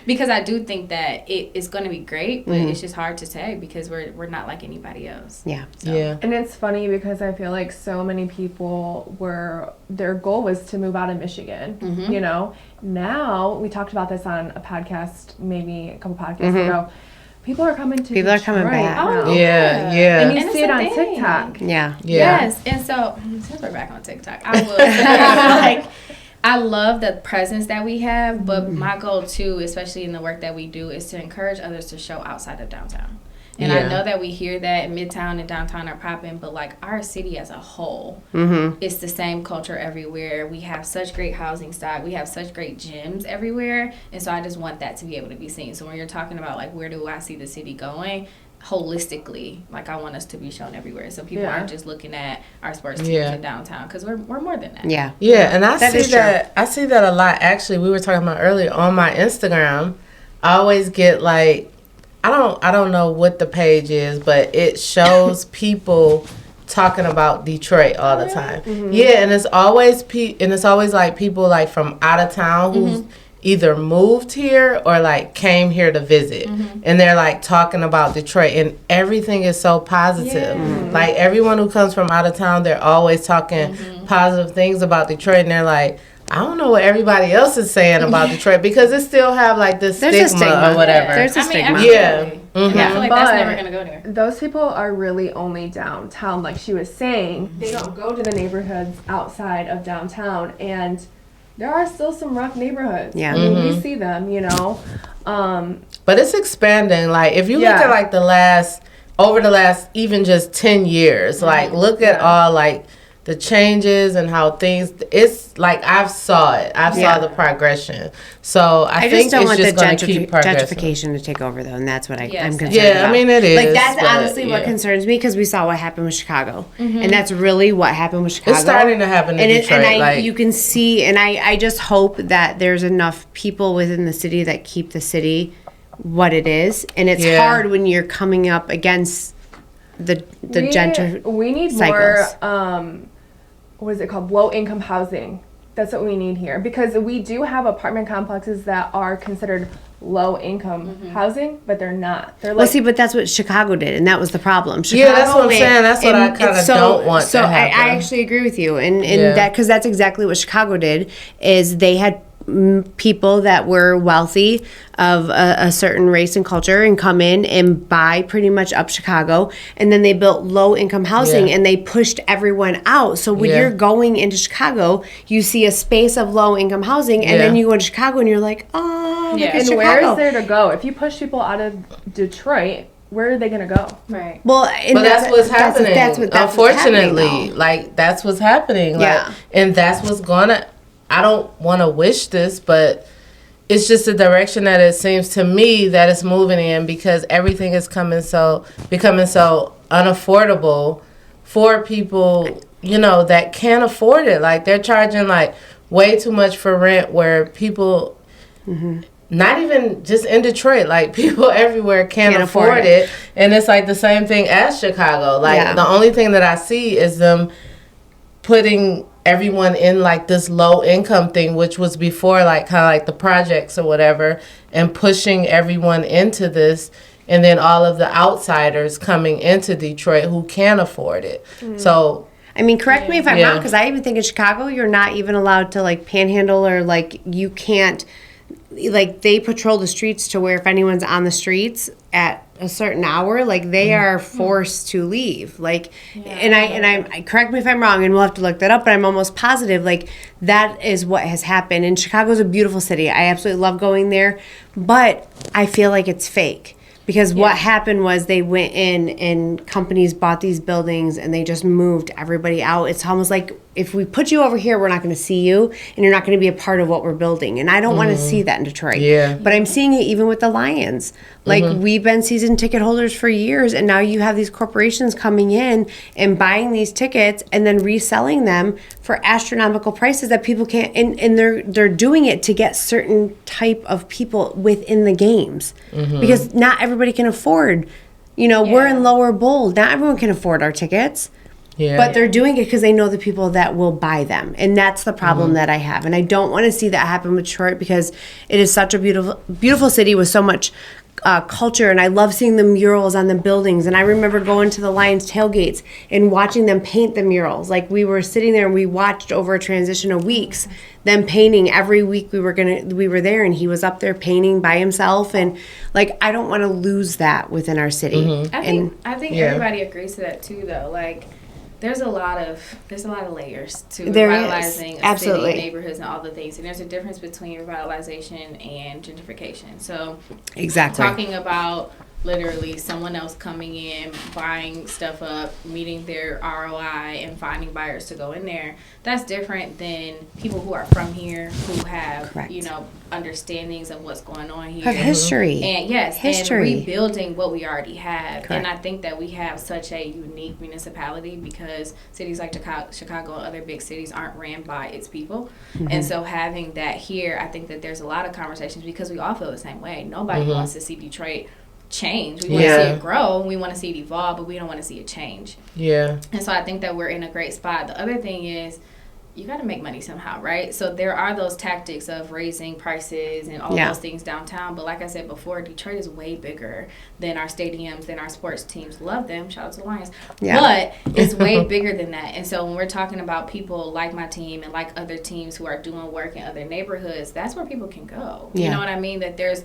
Because I do think that it's going to be great, but it's just hard to say because we're not like anybody else. Yeah. So. Yeah. And it's funny because I feel like so many people their goal was to move out of Michigan, Now, we talked about this on a podcast, maybe a couple podcasts ago. People are coming to People are coming back. now. Oh, Yeah. And you And see it's it a on thing. TikTok. Yeah. Yes. And so, since we're back on TikTok, I will I love the presence that we have, but my goal too, especially in the work that we do, is to encourage others to show outside of downtown. And I know that we hear that Midtown and downtown are popping, but like our city as a whole, it's the same culture everywhere. We have such great housing stock. We have such great gyms everywhere. And so I just want that to be able to be seen. So when you're talking about like, where do I see the city going? Holistically, like I want us to be shown everywhere. So people aren't just looking at our sports teams in downtown because we're more than that. Yeah. Yeah, and I That see is true. that. I see that a lot. Actually, we were talking about earlier on my Instagram. I always get like, I don't know what the page is, but it shows people talking about Detroit all the time. Yeah, and it's always like people like from out of town who's either moved here or like came here to visit, and they're like talking about Detroit, and everything is so positive. Like everyone who comes from out of town, they're always talking positive things about Detroit, and they're like, I don't know what everybody else is saying about Detroit, because it still have like this stigma or whatever. There's a stigma. Yeah. I feel like that's never gonna go anywhere. Those people are really only downtown, like she was saying. They don't go to the neighborhoods outside of downtown, and there are still some rough neighborhoods. Yeah. I mean, we see them, you know. But it's expanding. Like if you look at like over the last even just 10 years, like look at all like the changes and how things, it's like I've saw the progression. So I think just don't it's want just the going to keep progressing. gentrification to take over, though, and that's what I'm concerned Yeah, about. I mean, it is. Like, that's but, honestly what concerns me, because we saw what happened with Chicago. And that's really what happened with Chicago. It's starting to happen in Detroit. And you can see, and I just hope that there's enough people within the city that keep the city what it is. And it's hard when you're coming up against the We need cycles. more, what is it called? Low income housing. That's what we need here, because we do have apartment complexes that are considered low income housing, but they're not. They're like, Well, see, but that's what Chicago did, and that was the problem. Chicago that's what I'm saying. That's what I kind of don't want so to happen. I actually agree with you, and that, because that's exactly what Chicago did. Is they had people that were wealthy of a certain race and culture and come in and buy pretty much up Chicago, and then they built low income housing and they pushed everyone out. So when you're going into Chicago, you see a space of low income housing, and then you go to Chicago and you're like, oh, look at and Chicago. where is there to go? If you push people out of Detroit, where are they going to go? Right. Well, But that's what's happening. That's Unfortunately, what's happening, like that's what's happening. Yeah. Like, and that's what's gonna. I don't want to wish this, but it's just the direction that it seems to me that it's moving in, because everything is becoming so unaffordable for people, you know, that can't afford it. Like they're charging like way too much for rent, where people. Not even just in Detroit, like people everywhere can't afford it. And it's like the same thing as Chicago. Like the only thing that I see is them putting everyone in like this low income thing, which was before like kind of like the projects or whatever, and pushing everyone into this. And then all of the outsiders coming into Detroit who can't afford it. So I mean, correct me if I'm wrong, because I even think in Chicago, you're not even allowed to like panhandle, or like you can't. Like they patrol the streets to where if anyone's on the streets at a certain hour, like they are forced to leave. Like, and I correct me if I'm wrong, and we'll have to look that up, but I'm almost positive like that is what has happened. And Chicago's a beautiful city. I absolutely love going there, but I feel like it's fake. Because what happened was they went in and companies bought these buildings and they just moved everybody out. It's almost like if we put you over here, we're not going to see you and you're not going to be a part of what we're building. And I don't want to see that in Detroit. Yeah. But I'm seeing it even with the Lions. Like we've been season ticket holders for years, and now you have these corporations coming in and buying these tickets and then reselling them for astronomical prices that people can't, and they're doing it to get certain type of people within the games. Because not everybody can afford, you know, we're in Lower Bowl. Not everyone can afford our tickets. yeah. But they're doing it because they know the people that will buy them. And that's the problem that I have. And I don't want to see that happen with Detroit, because it is such a beautiful, beautiful city with so much culture. And I love seeing the murals on the buildings. And I remember going to the Lions tailgates and watching them paint the murals. Like we were sitting there and we watched over a transition of weeks them painting. Every week we were there, and he was up there painting by himself. And like, I don't want to lose that within our city. I think everybody agrees to that too, though. Like, there's a lot of layers to revitalizing a city, neighborhoods, and all the things. And there's a difference between revitalization and gentrification. So, talking about literally someone else coming in, buying stuff up, meeting their ROI, and finding buyers to go in there, that's different than people who are from here, who have, you know, understandings of what's going on here. Of history. And and rebuilding what we already have. Correct. And I think that we have such a unique municipality, because cities like Chicago and other big cities aren't ran by its people. And so having that here, I think that there's a lot of conversations, because we all feel the same way. Nobody wants to see Detroit change. We want to see it grow. We want to see it evolve, but we don't want to see it change. Yeah. And so I think that we're in a great spot. The other thing is, you got to make money somehow, right? So there are those tactics of raising prices and all those things downtown. But like I said before, Detroit is way bigger than our stadiums, than our sports teams. Love them. Shout out to the Lions. Yeah. But it's way bigger than that. And so when we're talking about people like my team and like other teams who are doing work in other neighborhoods, that's where people can go. You know what I mean? That there is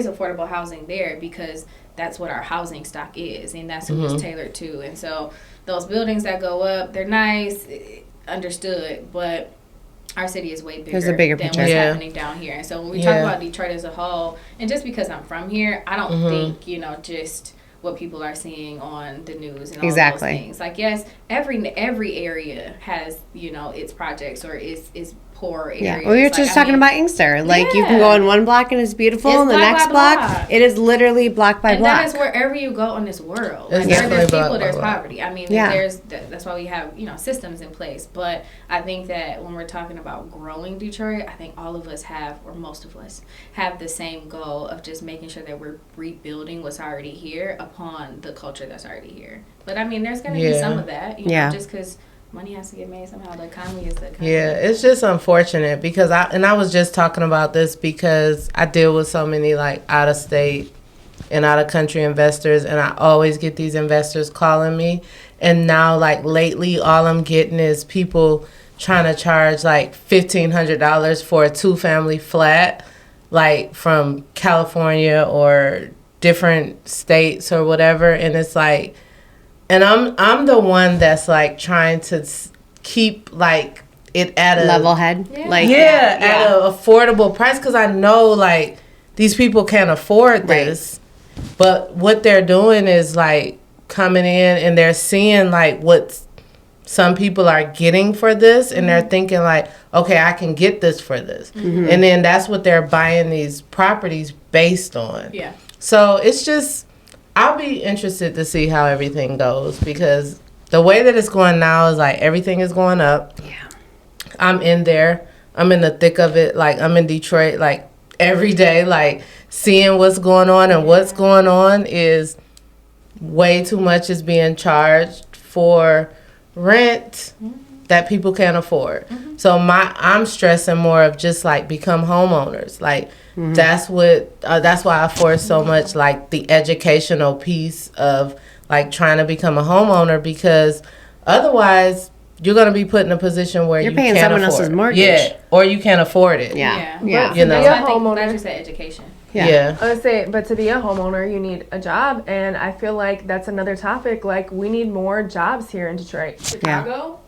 affordable housing there because that's what our housing stock is, and that's who it's tailored to. And so those buildings that go up, they're nice, understood, but our city is way bigger, There's a bigger than picture. what's happening down here. And so when we talk about Detroit as a whole, and just because I'm from here, I don't think, just what people are seeing on the news and all those things. Like, yes, every area has, its projects or its poor areas. Yeah, we were just talking about Inkster. Like, you can go in one block and it's beautiful, and the next block, it is literally block by block. And that is wherever you go in this world. Like, where there's people, there's poverty. I mean, that's why we have, systems in place. But I think that when we're talking about growing Detroit, I think all of us or most of us, have the same goal of just making sure that we're rebuilding what's already here upon the culture that's already here. But, I mean, there's going to be some of that, just because money has to get made somehow. The economy is the economy. Yeah, it's just unfortunate because I was just talking about this because I deal with so many like out of state and out of country investors, and I always get these investors calling me. And now, like lately, all I'm getting is people trying to charge like $1,500 for a 2-family flat, like from California or different states or whatever, and it's like. And I'm the one that's like trying to keep like it at a level head, at an affordable price because I know like these people can't afford this, but what they're doing is like coming in and they're seeing like what some people are getting for this, and they're thinking like, okay, I can get this for this, and then that's what they're buying these properties based on. Yeah. So it's just. I'll be interested to see how everything goes because the way that it's going now is like everything is going up. Yeah. I'm in there. I'm in the thick of it. Like I'm in Detroit like every day, like seeing what's going on, and what's going on is way too much is being charged for rent that people can't afford. So I'm stressing more of just like become homeowners. Like that's why I force so much like the educational piece of like trying to become a homeowner, because otherwise you're going to be put in a position where you're you paying can't someone afford else's it. mortgage. Yeah, or you can't afford it. Yeah. You know. So I think glad you said education. Yeah. I would say, but to be a homeowner, you need a job, and I feel like that's another topic. Like, we need more jobs here in Detroit. Chicago,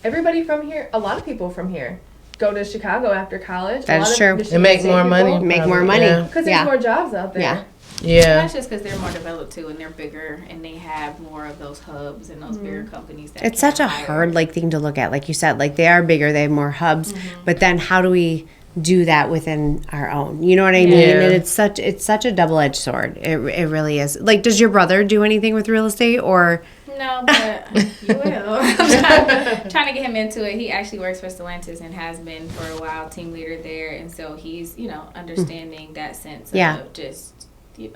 everybody from here, a lot of people from here go to Chicago after college. That's true. And make more money. Make more money. Because there's more jobs out there. Yeah. Yeah. That's just because they're more developed too, and they're bigger, and they have more of those hubs and those bigger companies. That it's such a hard thing to look at. Like you said, like they are bigger, they have more hubs, but then how do we do that within our own? You know what I mean? Yeah. And it's such a double-edged sword. It really is. Like, does your brother do anything with real estate or? No, but you will. I'm trying to get him into it. He actually works for Stellantis and has been for a while, team leader there, and so he's understanding that sense of just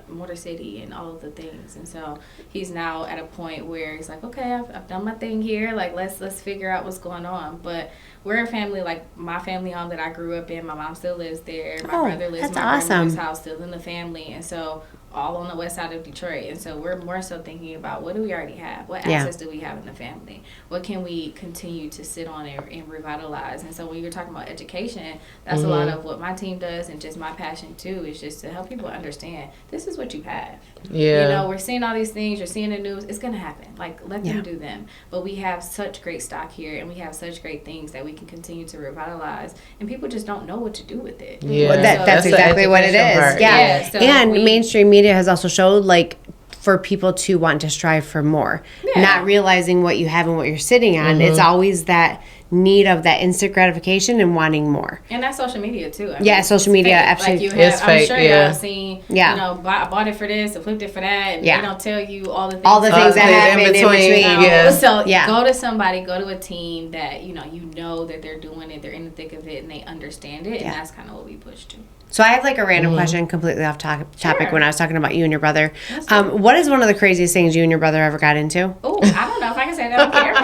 Motor City and all of the things. And so he's now at a point where he's like, okay, I've done my thing here, like let's figure out what's going on. But we're a family, like my family home that I grew up in, my mom still lives there, my brother lives in my grandmother's house, still in the family, and so all on the west side of Detroit. And so we're more so thinking about, what do we already have? What assets do we have in the family? What can we continue to sit on and revitalize? And so when you're talking about education, that's a lot of what my team does, and just my passion too, is just to help people understand this is what you have. Yeah. We're seeing all these things, you're seeing the news, it's going to happen. Like, let them do them. But we have such great stock here, and we have such great things that we can continue to revitalize, and people just don't know what to do with it. Yeah. Well, that's exactly what it is. Part. Yeah. So and mainstream media has also showed, like, for people to want to strive for more, not realizing what you have and what you're sitting on. It's always that need of that instant gratification and wanting more. And that's social media too. I mean, social media, absolutely. Like you have, it's I'm fake, sure y'all seen, I bought it for this, I flipped it for that, and they don't tell you all the things. All the things that happen in between. So go to somebody, go to a team that you know that they're doing it, they're in the thick of it, and they understand it, and that's kind of what we push to. So I have like a random question, completely off topic. Sure. When I was talking about you and your brother, what is one of the craziest things you and your brother ever got into? Oh, I don't know if I can say that on camera.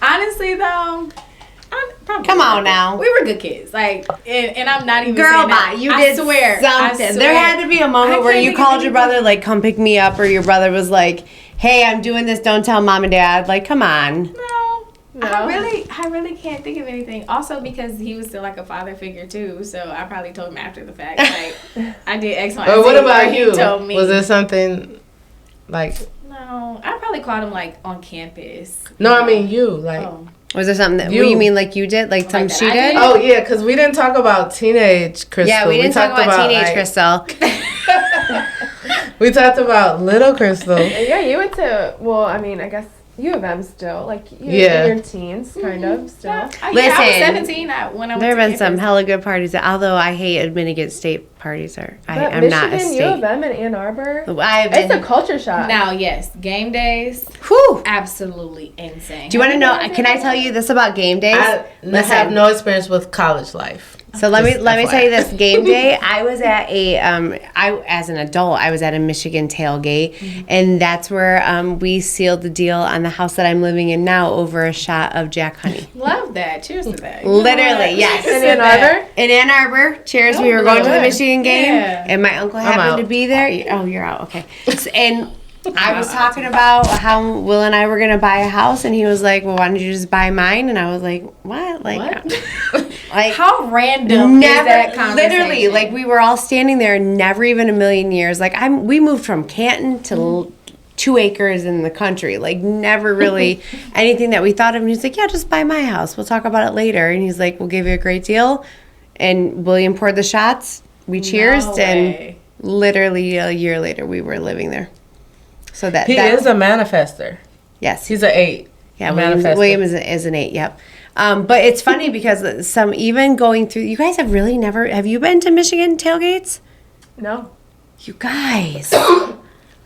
Honestly, though, Come on now. We were good kids. Like, and I'm not even Girl, saying that. you I did swear, something. I There swear. had to be a moment where can't you think of called your anything. brother, like, come pick me up, or your brother was like, hey, I'm doing this, don't tell mom and dad. Like, come on. No. No. I really can't think of anything. Also because he was still like a father figure too, so I probably told him after the fact. Like, I did X, Y, and Or what Z, about or he you? told me. Was there something like? No, I probably called him like on campus. No, I mean you. Like, Oh. Was there something that You. you mean like you did? Like something that she I did? did? oh yeah, because we didn't talk about teenage Crystal. Yeah, we didn't talk talked about teenage like, Crystal. We talked about little Crystal. Yeah, you went to, well, I mean, I guess U of M still. Like, you Yeah. in your teens, kind of, still. Yeah, I was Listen, 17 when I went There have to been some campus. hella good parties, although I hate admitting it, state parties are. But I'm Michigan, not a U of state. M, and Ann Arbor, I've it's a been. culture shock. Now, yes, game days, Whew. absolutely insane. Do you want to know? Can I tell you this about game days? I have no experience with college life. So let me Just tell you FYI. this game day. I was at as an adult, I was at a Michigan tailgate, and that's where we sealed the deal on the house that I'm living in now over a shot of Jack Honey. Love that. Cheers to that. Literally, yes. In Ann Arbor? In Ann Arbor, cheers. We were going to the Michigan game, Yeah. and my uncle happened to out. be there. Oh, you're out. Okay. And I was talking about how Will and I were going to buy a house, and he was like, "Well, why don't you just buy mine?" And I was like, "What? Like, like How random is that never, conversation? literally, like we were all standing there, never even a million years. Like we moved from Canton to 2 acres in the country, like never really anything that we thought of. And he's like, "Yeah, just buy my house. We'll talk about it later." And he's like, "We'll give you a great deal." And William poured the shots. We cheersed, and way. literally a year later, we were living there. So that He is a manifester. yes, He's an 8. yeah, manifester. William is an 8. Yep. But it's funny because some even going through. You guys have really never. Have you been to Michigan tailgates? No. You guys,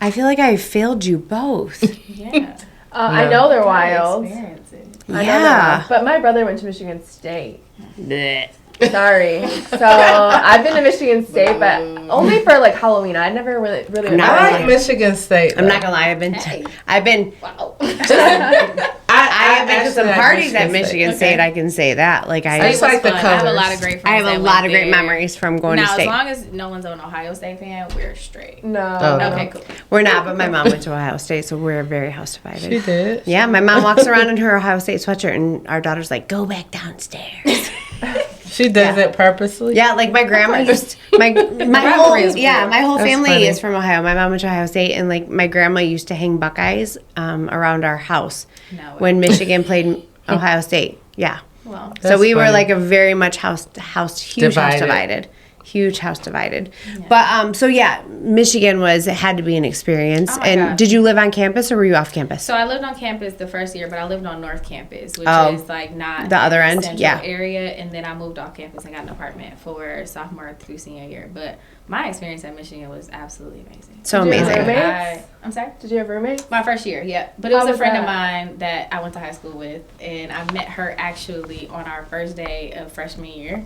I feel like I failed you both. Yeah. I know they're wild. Experience it. I know they're Yeah. wild. But my brother went to Michigan State. Blech. Sorry. So I've been to Michigan State, but only for like Halloween. I never really went not I back. like Yeah. Michigan State. I'm though. not gonna lie. Hey. I've been. Wow. I have been to actually some like parties at Michigan Okay. State. I can say that. Like I I just like the fun. I have a colors. lot of great friends. have a that lot went of great there. memories from going Now, to as state. long as no one's an Ohio State fan, we're straight. No. Oh. no. Okay, cool. We're not, but my mom went to Ohio State, so we're very house divided. She did. Yeah, my mom walks around in her Ohio State sweatshirt, and our daughter's like, "Go back downstairs." She does it purposely. Yeah, like my grandma used my whole rivalry is real. my whole That's family funny. is from Ohio. My mom went to Ohio State, and like my grandma used to hang Buckeyes around our house No way. when Michigan played Ohio State. Yeah, Well, so That's we were funny. like a very much huge house divided. Huge house divided. But so yeah, Michigan had to be an experience. Oh my And God. did you live on campus or were you off campus? so I lived on campus the first year, but I lived on North Campus, which Oh, is like not the other in end? central Yeah. area. And then I moved off campus and got an apartment for sophomore through senior year. But my experience at Michigan was absolutely amazing. So Did you have amazing. roommates? I'm sorry. Did you have roommates? My first year, yeah. But it was How a was friend of that? mine that I went to high school with, and I met her actually on our first day of freshman year.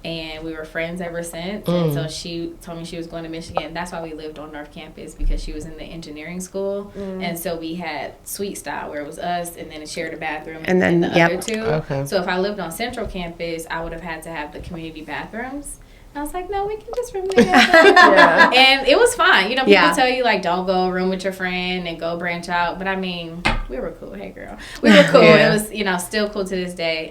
And we were friends ever since. And so she told me she was going to Michigan. That's why we lived on North Campus, because she was in the engineering school. And so we had suite style where it was us and then it shared a bathroom And then, the yep. other two. Okay. So if I lived on Central Campus, I would have had to have the community bathrooms. And I was like, no, we can just room together. Yeah. And it was fine. You know, people Yeah. tell you, like, don't go room with your friend and go branch out. But, I mean, we were cool. Hey, girl. We were cool. Yeah. It was, you know, still cool to this day.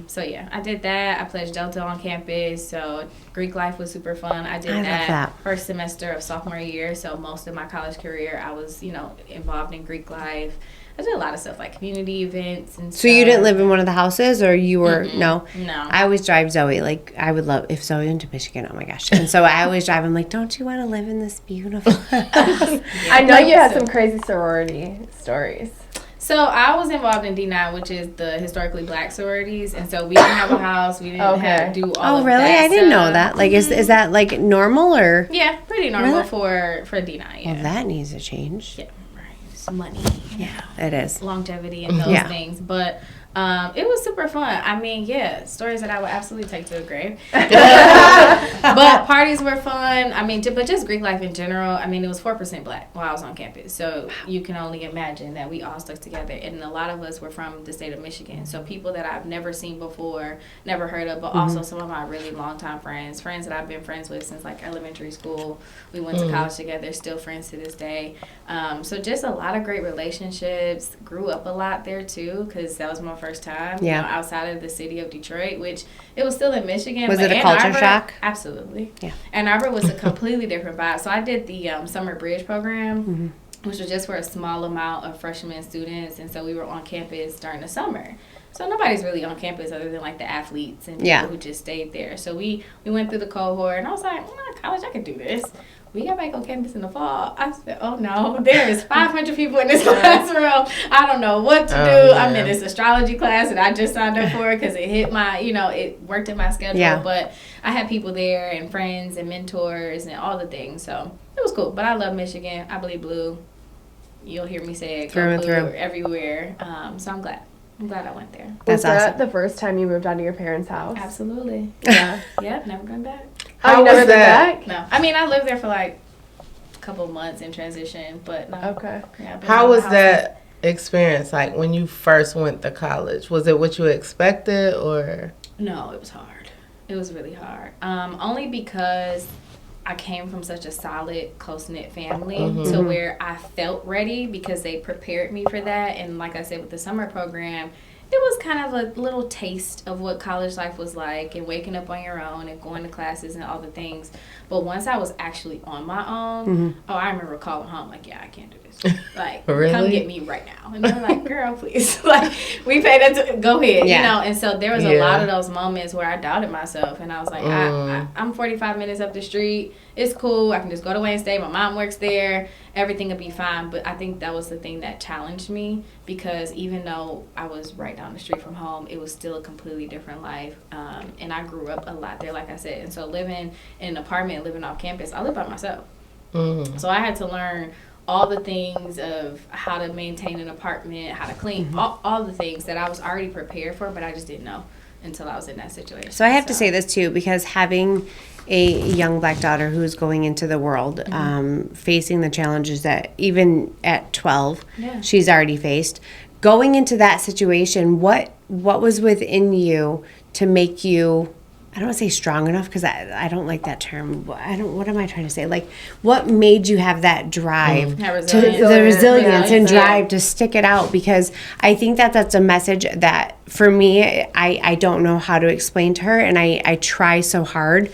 So, yeah, I did that. I pledged Delta on campus. So, Greek life was super fun. I did I love that. first semester of sophomore year. So, most of my college career, I was, you know, involved in Greek life. I did a lot of stuff, like community events and So you didn't live in one of the houses or you were, no? No. I always drive Zoe. Like, I would love, if Zoe went to Michigan, oh my gosh. And so I always drive, I'm like, don't you want to live in this beautiful house? I know you had some crazy sorority stories. So I was involved in D9, which is the historically black sororities, and so we didn't have a house. We didn't Okay. do all Oh, of really? that I didn't know stuff. that. Like, is that like normal or? Yeah, pretty normal Really? for D9. Yeah. Well, that needs to change. Yeah, right. Some money, Yeah, it is. longevity, and those Yeah. things. But It was super fun. I mean, yeah, stories that I would absolutely take to the grave. But parties were fun. I mean, but just Greek life in general. I mean, it was 4% black while I was on campus. So you can only imagine that we all stuck together. And a lot of us were from the state of Michigan. So people that I've never seen before, never heard of, but also some of my really longtime friends that I've been friends with since like elementary school. We went to college together, still friends to this day. So just a lot of great relationships. Grew up a lot there too, because that was my first time outside of the city of Detroit, which it was still in Michigan. Was but it a culture shock? Absolutely. Yeah. Ann Arbor was a completely different vibe. So I did the Summer Bridge program, which was just for a small amount of freshman students, and so we were on campus during the summer. So nobody's really on campus other than like the athletes and people who just stayed there. So we went through the cohort, and I was like, college, I could do this. We got back on campus in the fall. I said, oh no, there is 500 people in this classroom. I don't know what to do. Man. I'm in this astrology class that I just signed up for because it hit my, it worked in my schedule. Yeah. But I had people there and friends and mentors and all the things. So it was cool. But I love Michigan. I believe blue. You'll hear me say it. Through and blue through. Everywhere. So I'm glad. I'm glad I went there. Was That's that awesome. the first time you moved out of your parents' house? Absolutely. Yeah. Yep, never going back. Oh, you How never was been that? back? No. I mean, I lived there for like a couple months in transition, but no. Okay. Yeah, I've been How out of was the house that experience like when you first went to college? Was it what you expected or? No, it was hard. It was really hard. Only because I came from such a solid, close-knit family to where I felt ready because they prepared me for that. And like I said, with the summer program, it was kind of a little taste of what college life was like and waking up on your own and going to classes and all the things. But once I was actually on my own, I remember calling home like, yeah, I can't do this. Like, Really? come get me right now. And they were like, girl, please. Like, we paid that go ahead. Yeah. And so there was a lot of those moments where I doubted myself. And I was like, I'm 45 minutes up the street. It's cool. I can just go to Wayne State. My mom works there. Everything will be fine. But I think that was the thing that challenged me because even though I was right down the street from home, it was still a completely different life. And I grew up a lot there, like I said. And so living in an apartment, living off campus, I lived by myself. So I had to learn all the things of how to maintain an apartment, how to clean, all the things that I was already prepared for, but I just didn't know until I was in that situation. So I have to say this too, because having a young black daughter who's going into the world, facing the challenges that even at 12, she's already faced. Going into that situation, what was within you to make you, I don't want to say strong enough because I don't like that term. What am I trying to say? Like, what made you have that drive, the resilience and drive to stick it out? Because I think that's a message that for me, I don't know how to explain to her, and I try so hard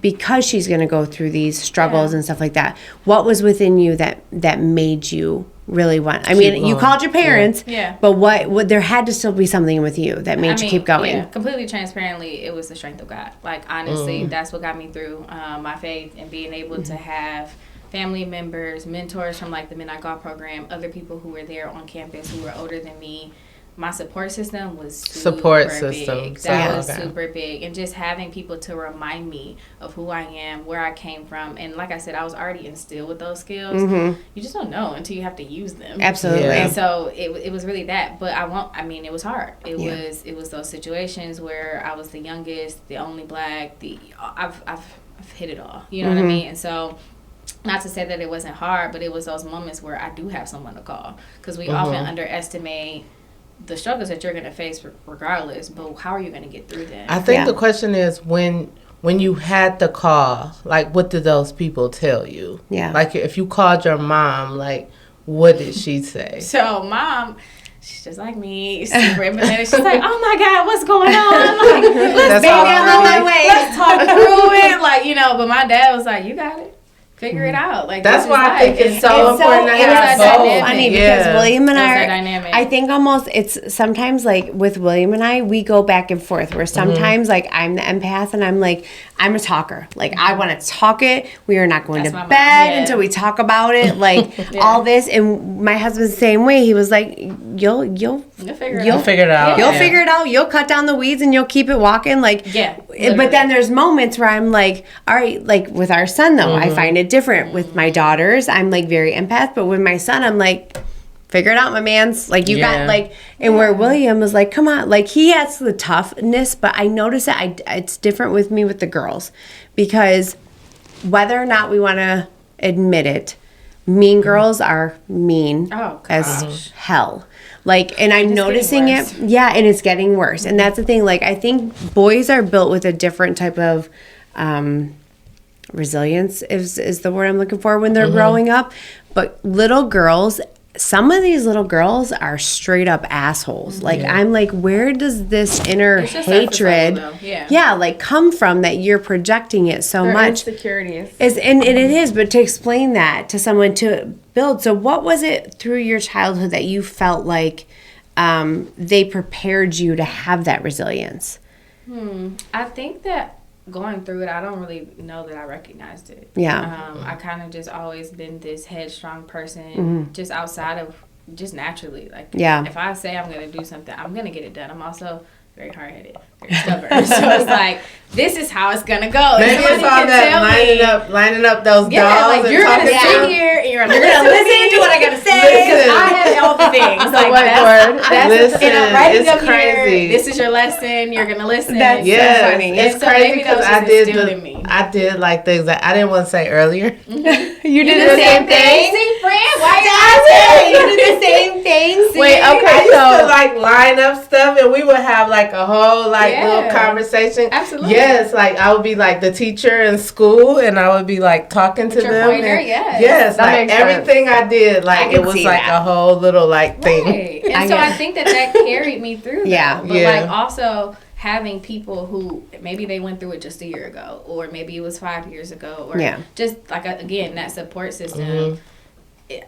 because she's going to go through these struggles and stuff like that. What was within you that made you really want? I mean, you called your parents, but what there had to still be something with you that made you keep going. Yeah, completely transparently, it was the strength of God. Like, honestly, that's what got me through my faith and being able to have family members, mentors from like the Midnight Golf program, other people who were there on campus who were older than me. My support system was super big. That was super big. And just having people to remind me of who I am, where I came from. And like I said, I was already instilled with those skills. You just don't know until you have to use them. Absolutely. Yeah. And so it was really that. But it was hard. It was those situations where I was the youngest, the only black, I've hit it all. You know what I mean? And so, not to say that it wasn't hard, but it was those moments where I do have someone to call. Because we often underestimate the struggles that you're going to face regardless, but how are you going to get through them? I think the question is when you had the call, like, what did those people tell you? Yeah. Like, if you called your mom, like, what did she say? So, mom, she's just like me, super empathetic. She's like, oh my God, what's going on? Like, let's talk through it. Like, but my dad was like, you got it. Figure it out. Like, that's why I think it's so important to it have was so both. funny because William and dynamic. I think almost it's sometimes like with William and I, we go back and forth where sometimes like I'm the empath and I'm like, I'm a talker. Like, I want to talk it. We are not going to bed until we talk about it. Like all this. And my husband's the same way. He was like, you'll figure it out. You'll figure it out. You'll cut down the weeds and you'll keep it walking. Like, but then there's moments where I'm like, all right, like with our son though, I find it different. With my daughters, I'm like very empath, but with my son, I'm like, figure it out, my man's. Like, you Yeah. got, like, and where William was like, come on. Like, he has the toughness, but I notice that it's different with me with the girls. Because whether or not we want to admit it, mean girls are mean Oh, as gosh. hell. Like, and I'm It's noticing getting it. worse. Yeah, and it's getting worse. And that's the thing. Like, I think boys are built with a different type of resilience is the word I'm looking for when they're growing up. But little girls, some of these little girls are straight up assholes. Like, I'm like, where does this inner It's just surface hatred, level, though. Yeah. like, come from that you're projecting it so Their much? insecurities. And it is, but to explain that to someone to build. So, what was it through your childhood that you felt like they prepared you to have that resilience? I think that going through it, I don't really know that I recognized it. Yeah. I kind of just always been this headstrong person, just outside of just naturally. Like, Yeah. if I say I'm going to do something, I'm going to get it done. I'm also very hard-headed, very stubborn. So it's like, this is how it's going to go. Maybe Somebody it's all can that tell me, lining up those yeah, dolls like, and you're going talking to to sit them. here and you're going to Listen to what I gotta say. Listen. I have all the things. The Like, whiteboard. Listen, and I'm writing it's up here. crazy. This is your lesson. You're gonna listen. That's so Yes, funny. it's And so crazy maybe that because was I just did instilled in me. I did like things that I didn't want to say earlier. You did the same thing. See, friend, why You did the same thing. Wait, I okay, used to so like line up stuff, and we would have like a whole like Yeah. little conversation. Absolutely. Yes, like I would be like the teacher in school, and I would be like talking to your them. pointer, and, yes. yes, That like makes sense. everything I did, like I it can was see like that. a whole little like thing. Right. And I so get- I think that carried me through. Yeah. Though. But Yeah. like also having people who maybe they went through it just a year ago, or maybe it was 5 years ago, or Yeah. just like again that support system.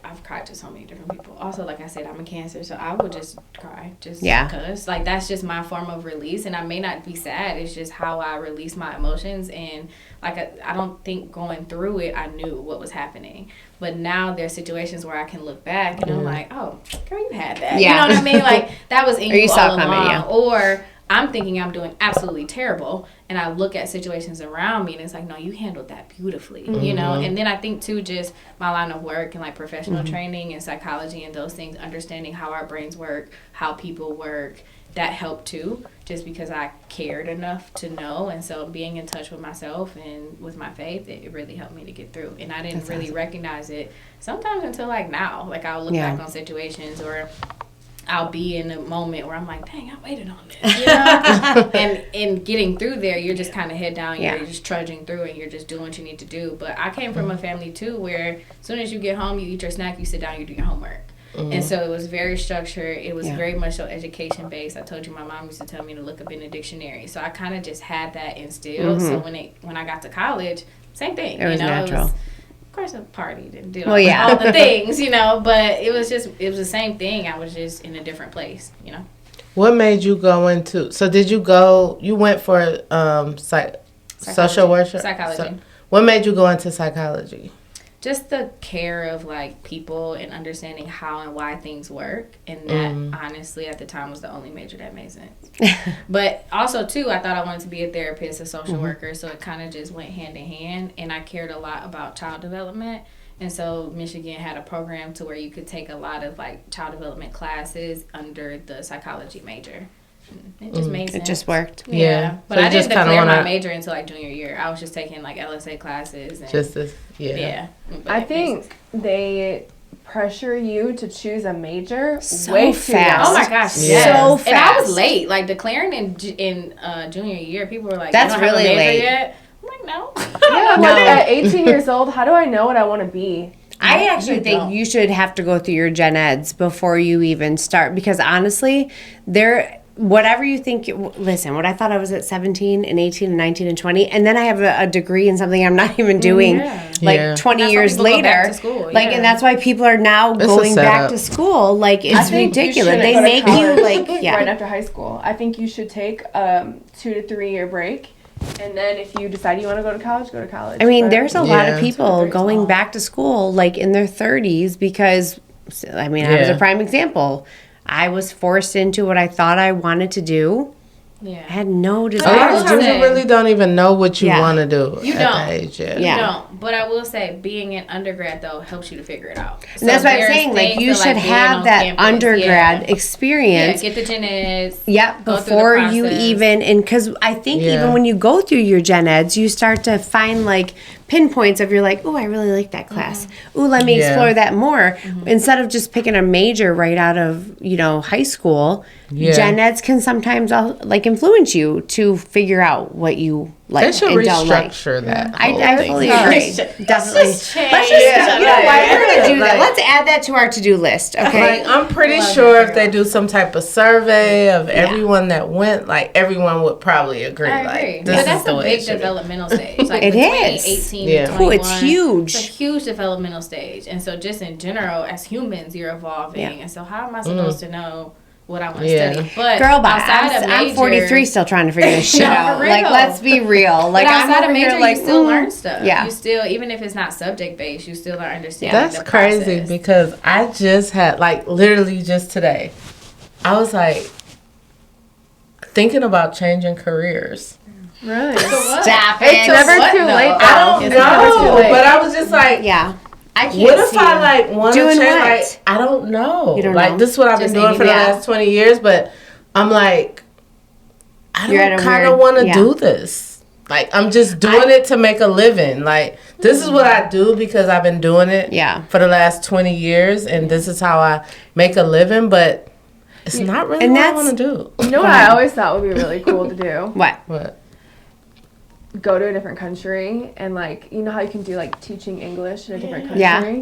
I've cried to so many different people. Also, like I said, I'm a Cancer, so I would just cry, just Yeah. because like that's just my form of release, and I may not be sad. It's just how I release my emotions, and like I don't think going through it, I knew what was happening. But now there's situations where I can look back and I'm like, oh, girl, you had that. Yeah. You know what I mean? Like that was in Or you you saw all it coming, along. yeah. Or I'm thinking I'm doing absolutely terrible, and I look at situations around me and it's like, no, you handled that beautifully, you know? And then I think too, just my line of work and like professional training and psychology and those things, understanding how our brains work, how people work, that helped too, just because I cared enough to know. And so being in touch with myself and with my faith, it really helped me to get through. And I didn't really recognize it sometimes until like now. Like I'll look Yeah. back on situations, or I'll be in a moment where I'm like, dang, I waited on this, you know? And in getting through there, you're just kind of head down, Yeah. you're just trudging through, and you're just doing what you need to do. But I came from a family too where as soon as you get home, you eat your snack, you sit down, you do your homework. And so it was very structured. It was Yeah. very much so education based. I told you my mom used to tell me to look up in a dictionary. So I kind of just had that instilled. So when I got to college, same thing. It was you know, natural. Of course, I partied and did Well, yeah. all the things, you know. But it was the same thing. I was just in a different place, you know. What made you go into? So did you go? You went for social work, Psychology. So, what made you go into psychology? Just the care of like people and understanding how and why things work, and that honestly at the time was the only major that made sense. But also too, I thought I wanted to be a therapist, a social worker, so it kind of just went hand in hand. And I cared a lot about child development, and so Michigan had a program to where you could take a lot of like child development classes under the psychology major. It just made sense. It just worked. Yeah, Yeah. but So you I didn't just kinda declare my wanna- major until like junior year. I was just taking like LSA classes and Just this, yeah. yeah. But I it makes sense. think they pressure you to choose a major So way too fast. Oh young. my gosh, Yeah. yes. So And I was fast. late. Like declaring in junior year, people were like, That's "You don't have a really major late. yet?" I'm like, "No." Yeah, I'm No. like at 18 years old, how do I know what I want to be? I actually You think don't. you should have to go through your gen eds before you even start, because honestly, whatever you think, listen, what I thought I was at 17 and 18 and 19 and 20, and then I have a degree in something I'm not even doing Yeah. like Yeah. 20 That's why years people go back later. to school, Like, yeah. and that's why people are now It's a going back setup. to school. Like, it's think you ridiculous. shouldn't They go to make you college like, yeah. right after high school. I think you should take 2 to 3 year break, and then if you decide you want to go to college, go to college. I mean, But- there's a lot Yeah. of people Very going small. back to school like in their 30s because, I mean, I was Yeah. a prime example. I was forced into what I thought I wanted to do, Yeah. I had no A desire lot to of do times it. you really don't even know what you Yeah. want to do You at don't. that age. Yeah. You don't. But I will say, being an undergrad though helps you to figure it out. And that's what I'm there's saying. Like things you that, should being have on that campus, undergrad Yeah, experience. get the gen eds. Yep, go through the before you process. even, and because I think Yeah. even when you go through your gen eds, you start to find like pinpoints of you're like, oh, I really like that class. Ooh, let me Yeah. explore that more. Instead of just picking a major right out of, high school, Yeah. gen eds can sometimes like influence you to figure out what you like They should and don't like. restructure that. I whole thing. fully agree. Definitely. Let's just, Yeah, you know what? We're going to do that. like- Let's add that to our to-do list, okay? Like, I'm pretty Love sure that if they do some type of survey of everyone that went, like, everyone would probably agree. I Like, agree. this But is that's the a way big it should be. developmental stage. Like It between is. 18 Yeah. and Oh, 21. it's huge. It's a huge developmental stage. And so just in general, as humans, you're evolving. Yeah. And so how am I supposed to know what I want to Yeah. study? But Girl, bye. outside of I'm major, 43 still trying to figure this shit No, for out. real. Like, let's be real. Like, But I'm outside over of here major, like, you still learn stuff. yeah. You still, even if it's not subject based, you still are understanding That's the crazy process. because I just had, like, literally just today, I was like thinking about changing careers. Really? Stop It's it. never what, too though? late. I don't It's never too know, late. but I was just like, Yeah. I can't what if see I you. like want to Doing change? what? Like, I don't know. You don't like know? this is what I've Just been doing for the yeah. last 20 years, but I'm like, I You're at don't a kind of weird- want to yeah. do this. Like, I'm just doing it to make a living. Like, this is what I do because I've been doing it Yeah. for the last 20 years, and this is how I make a living. But it's not really And what I that's- want to do. You know what I always thought would be really cool to do? What? What? Go to a different country and like, you know how you can do like teaching English in a different country? Yeah.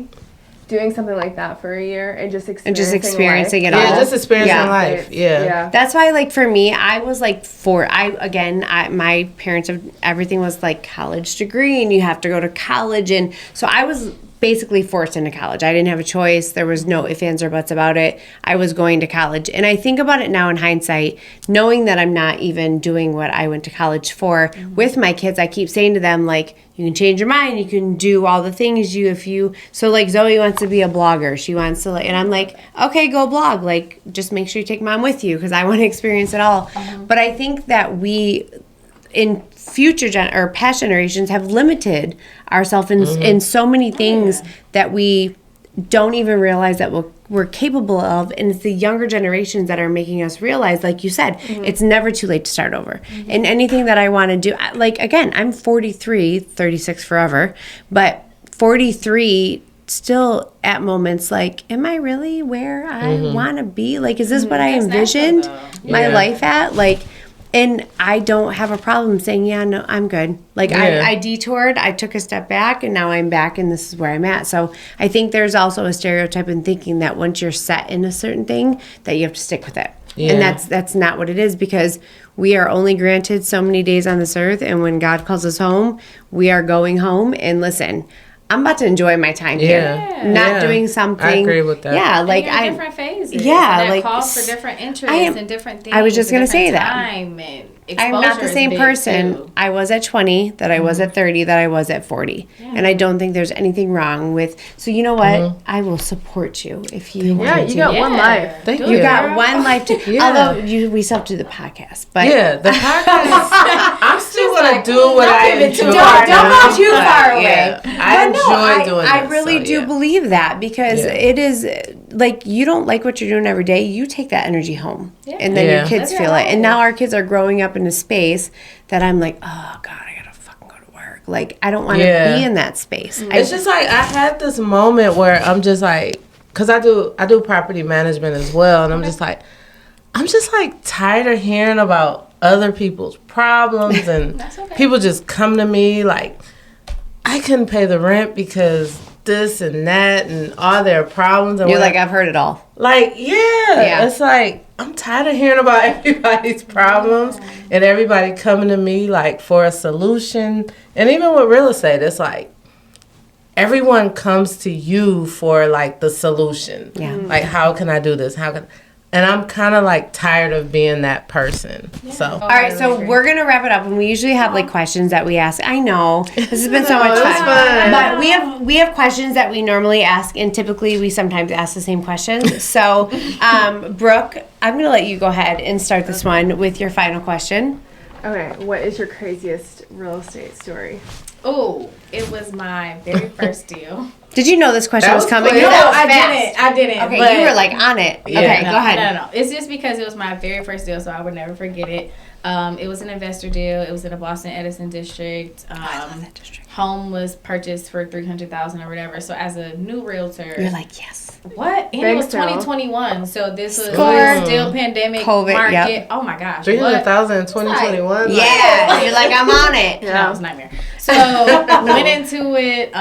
Doing something like that for a year and just experiencing experiencing life. it all. Yeah, just experiencing Yeah. life. Yeah. Yeah. That's why, like, for me, I was like, my parents have, everything was like college degree and you have to go to college. And so I was basically forced into college. I didn't have a choice. There was no ifs, ands, or buts about it. I was going to college. And I think about it now in hindsight, knowing that I'm not even doing what I went to college for with my kids. I keep saying to them, like, you can change your mind. You can do all the things so like Zoe wants to be a blogger. She wants to, like, and I'm like, okay, go blog. Like, just make sure you take mom with you because I want to experience it all. But I think that we, in future or past generations, have limited ourselves in so many things that we don't even realize that we're capable of. And it's the younger generations that are making us realize, like you said, it's never too late to start over. And anything that I want to do, like, again, I'm 43, 36 forever, but 43 still at moments like, am I really where I want to be? Like, is this what I That's envisioned natural, though. my Yeah. life at? Like, and I don't have a problem saying, yeah, no, I'm good. Like, Yeah. I detoured, I took a step back, and now I'm back, and this is where I'm at. So I think there's also a stereotype in thinking that once you're set in a certain thing, that you have to stick with it. Yeah. And that's not what it is, because we are only granted so many days on this earth, and when God calls us home, we are going home. And listen, I'm about to enjoy my time here. Yeah. Not Yeah. doing something. I agree with that. Yeah, Like like in different phases. yeah, and that like, calls for different interests I am- and different things. I was just and gonna say different that. Time and I'm not exposure the is same big, person too. I was at 20 that I was at 30 that I was at 40. And I don't think there's anything wrong with, so you know what? I will support you if you want Yeah, to. you got one life. Thank Do you. You it, got girl. one life to, Yeah. although we still have to do the podcast, but Yeah, the podcast. I'm still gonna do what I give it too enjoy. far. Don't go doing, too but far away. yeah, I But enjoy doing I this, really so, do yeah. believe that, because Yeah. it is like, you don't like what you're doing every day, you take that energy home, and then Yeah. your kids Live feel your it. And life. now our kids are growing up in a space that I'm like, oh God, I gotta fucking go to work. Like, I don't want to Yeah. be in that space. It's just like I had this moment where I'm just like, cause I do property management as well, and I'm just like tired of hearing about other people's problems and That's okay. people just come to me like, I couldn't pay the rent because this and that and all their problems. And You're whatever. like, I've heard it all. Like, Yeah. it's like, I'm tired of hearing about everybody's problems and everybody coming to me, like, for a solution. And even with real estate, it's like, everyone comes to you for, like, the solution. Yeah. Like, how can I do this? And I'm kind of like tired of being that person. So. All right, so we're gonna wrap it up, and we usually have like questions that we ask. I know this has been so much fun, but we have questions that we normally ask, and typically we sometimes ask the same questions. So, Brooke, I'm gonna let you go ahead and start this one with your final question. Okay, what is your craziest real estate story? Oh, it was my very first deal. Did you know this question That was was coming? quick. No, That was I fast. didn't. Okay, but you were like on it. Yeah. Okay, no, go ahead. No. It's just because it was my very first deal, so I would never forget it. It was an investor deal. It was in the Boston Edison district. I love that district. Home was purchased for $300,000 or whatever. So as a new realtor, You're like, yes. what? And Big it was sale. 2021, so this was Score. still pandemic COVID, market. yep. Oh my gosh, 300,000 in 2021. Yeah, you're like, I'm on it. That was a nightmare. So went into it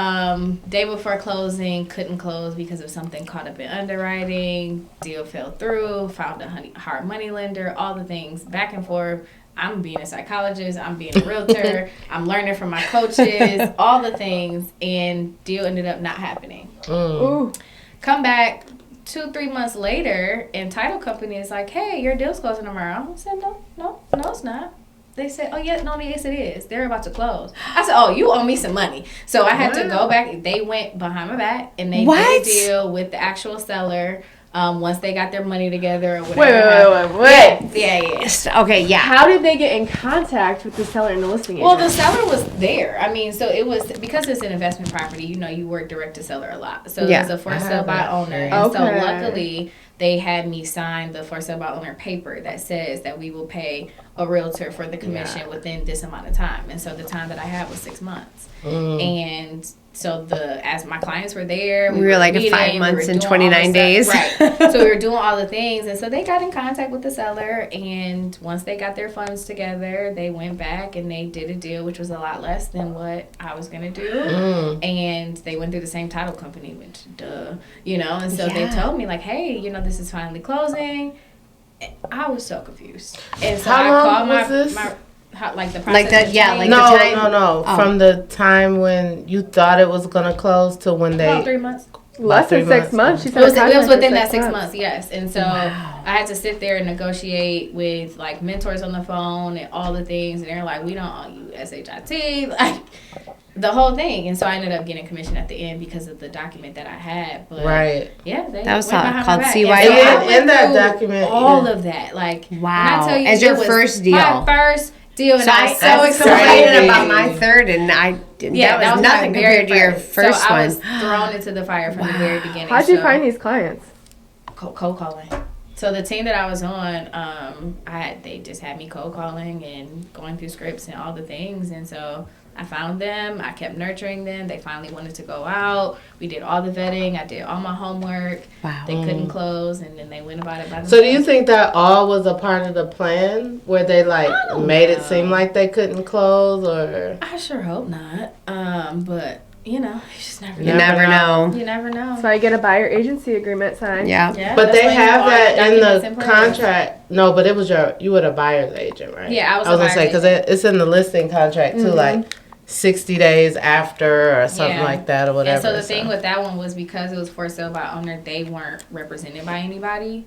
day before closing, couldn't close because of something caught up in underwriting. Deal fell through. Found a hard money lender. All the things back and forth. I'm being a psychologist. I'm being a realtor. I'm learning from my coaches. All the things, and deal ended up not happening. Ooh. Come back 2-3 months later, and title company is like, "Hey, your deal's closing tomorrow." I said, "No, it's not." They said, "Oh yeah, no, yes it is. They're about to close." I said, "Oh, you owe me some money." So I had to go back. They went behind my back and they What? did a deal with the actual seller. Once they got their money together or whatever. Wait. Yeah. Okay, yeah. How did they get in contact with the seller and the listing agent? Well, the seller was there. I mean, so it was because it's an investment property. You work direct to seller a lot. So Yeah. it was a for sale by owner, and so Okay. luckily they had me sign the for sale by owner paper that says that we will pay a realtor for the commission within this amount of time. And so the time that I had was 6 months. And so as my clients were there, We were like meeting, 5 we months were and doing 29 all the days. stuff. Right. So we were doing all the things, and so they got in contact with the seller, and once they got their funds together, they went back and they did a deal, which was a lot less than what I was gonna do. And they went through the same title company, which and so they Yeah. told me like, "Hey, this is finally closing." I was so confused, and so How I long called was this? the process Like that, of yeah, change. like No, the time- no. Oh. From the time when you thought it was gonna close to when about they 3 months. Less than 3 6 months. She said It was contract within was that 6 months, yes. And so Wow. I had to sit there and negotiate with like mentors on the phone and all the things, and they're like, "We don't owe you SHIT," like the whole thing. And so I ended up getting commission at the end because of the document that I had. But right. yeah, they That was went behind called my back. CYA. And so I And went in that through document, all yeah. of that, like Wow. when I tell you, As it your was first deal. my first deal, and So I I was so was excited complaining about my third, and I didn't. Yeah, that was my nothing very compared to your first so I one. was thrown into the fire from the very beginning. How'd you so- find these clients? cold calling. So the team that I was on, they just had me cold calling and going through scripts and all the things, and so I found them. I kept nurturing them. They finally wanted to go out. We did all the vetting. I did all my homework. Wow. They couldn't close, and then they went about it by themselves. So do you think that all was a part of the plan where they don't made it know. seem like they couldn't close, or I sure hope not. But you just never You know. never know. You never know. So I get a buyer agency agreement signed. Yeah. Yeah, but that's they why you have all that in documents the place. contract. No, but it was you were the buyer's agent, right? Yeah, I was I was a gonna say buyer's because it's in the listing contract too, like 60 days after or something Yeah. like that or whatever. And so the thing with that one was because it was for sale by owner, they weren't represented by anybody,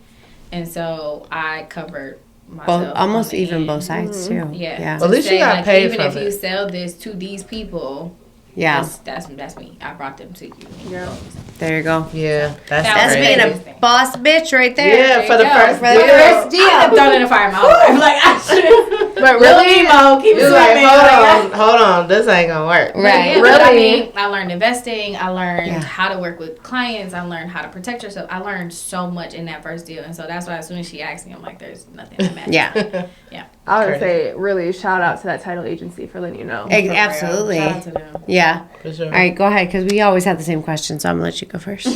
and so I covered myself. Both, almost on the even end. both sides too. Yeah. Yeah. Well, at least you Say, got like, paid even from if you it. sell this to these people, Yeah. that's me. I brought them to you. Yeah. There you go. Yeah, that's That's Great. being a boss bitch right there. Yeah, There for you the go. first For the deal. first deal. I've thrown in the fire my whole life. Like I should. But Really, really, Mo, keep You're swimming. like, hold on, this ain't gonna work. Right. Yeah, but I Really? mean, I learned investing. I learned Yeah. how to work with clients. I learned how to protect yourself. I learned so much in that first deal, and so that's why as soon as she asked me, I'm like, "There's nothing that matters." Yeah. Yeah. I would Crazy. say really shout out to that title agency for letting you know. Absolutely. Shout out to them. Yeah. For sure. All right, go ahead, because we always have the same question, so I'm going to let you go first.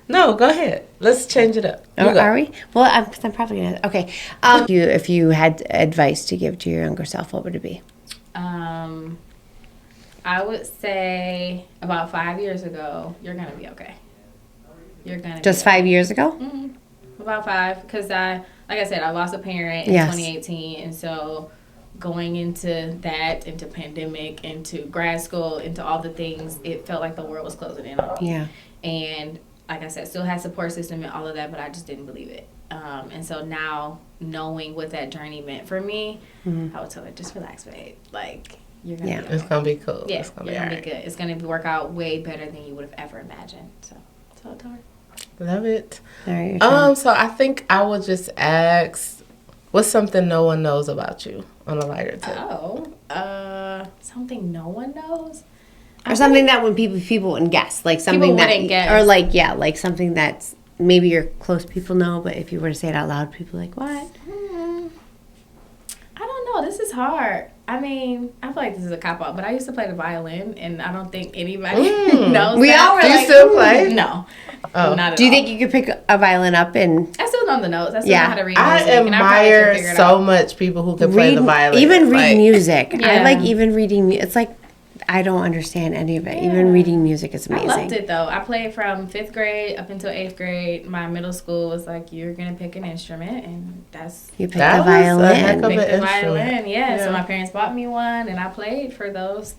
No, go ahead. Let's change it up. You Oh, go. are we? Well, I'm probably going to. Okay. If you had advice to give to your younger self, what would it be? I would say about 5 years ago, you're gonna be okay. You're gonna Just be 5 years ago? okay. About 5, because like I said, I lost a parent in Yes. 2018, and so going into that, into pandemic, into grad school, into all the things, it felt like the world was closing in on me. Yeah. And like I said, still had support system and all of that, but I just didn't believe it. And so now knowing what that journey meant for me, I would tell her, just relax, babe. Like, you're going to be It's going to be cool. Yeah, it's going you're to be good. It's going to work out way better than you would have ever imagined. So, that's all I told her. Love it. All right, So I think I would just ask, what's something no one knows about you on a lighter tip? Something no one knows? or something that when people wouldn't guess, like something People that, wouldn't guess. or like like something that's maybe your close people know, but if you were to say it out loud, people are like, what? I don't know. This is hard. I mean, I feel like this is a cop out, but I used to play the violin, and I don't think anybody knows. We that. all were Do you like, still play? No. Oh. Not at do you all. think you could pick a violin up and I still know the notes. I still Yeah. know how to read I music. and I probably could admire figure it so out. much people who can play the violin. even read Like, music? I Yeah. like even reading. It's like I don't understand any of it. Even reading music is I amazing. loved it though. I played from 5th grade up until 8th grade. My middle school was like, you're gonna pick an instrument, and that's You picked That the was a heck violin. of pick an the instrument. violin. Yeah. So Yeah. my parents bought me one, and I played for those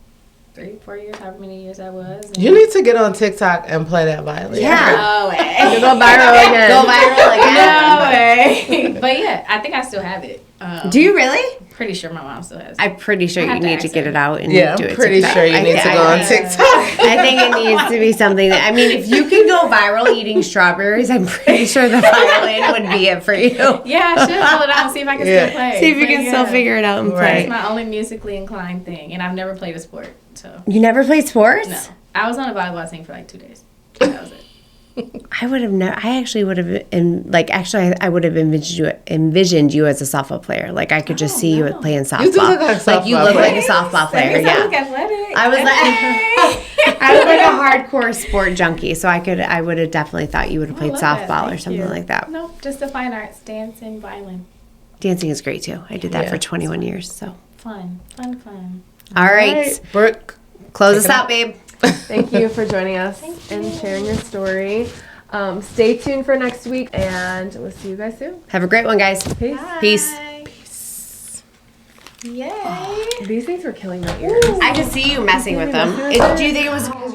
3-4 years, however many years that was. And You need to get on TikTok and play that violin. Yeah. No way. Go viral again. Go viral again. No way. But yeah, I think I still have it. Do you really? Pretty sure my mom still has it. I'm pretty sure I you have to need to ask get her. it out and Yeah, do I'm it. pretty TikTok. sure you need to go on TikTok. I think it needs to be something that, I mean, if you can go viral eating strawberries, I'm pretty sure the violin would be it for you. Yeah, I should pull it out and see if I can Yeah. still play. See if you But can yeah, still figure it out and Right. play. It's my only musically inclined thing, and I've never played a sport. So You never played sports? no, I was on a volleyball team for like 2 days. That was it. I would have never. I actually would have, I would have envisioned you as a softball player. Like I could just see you no. playing softball. You do look like a Like you softball look player. like a softball player. I look Yeah. athletic. I was like, I was like a hardcore sport junkie, so I would have definitely thought you would have I played love that. softball or Thank something you. like that. No, just the fine arts, dance and violin. Dancing is great too. I did that Yeah. for 21 years. So, Fun. all right, Right. Brooke. close us Take it out, babe. Thank you for joining us and sharing your story. Stay tuned for next week, and we'll see you guys soon. Have a great one, guys. Peace. Peace. Yay. These things were killing my ears. I could see you messing with them. Do you think it was?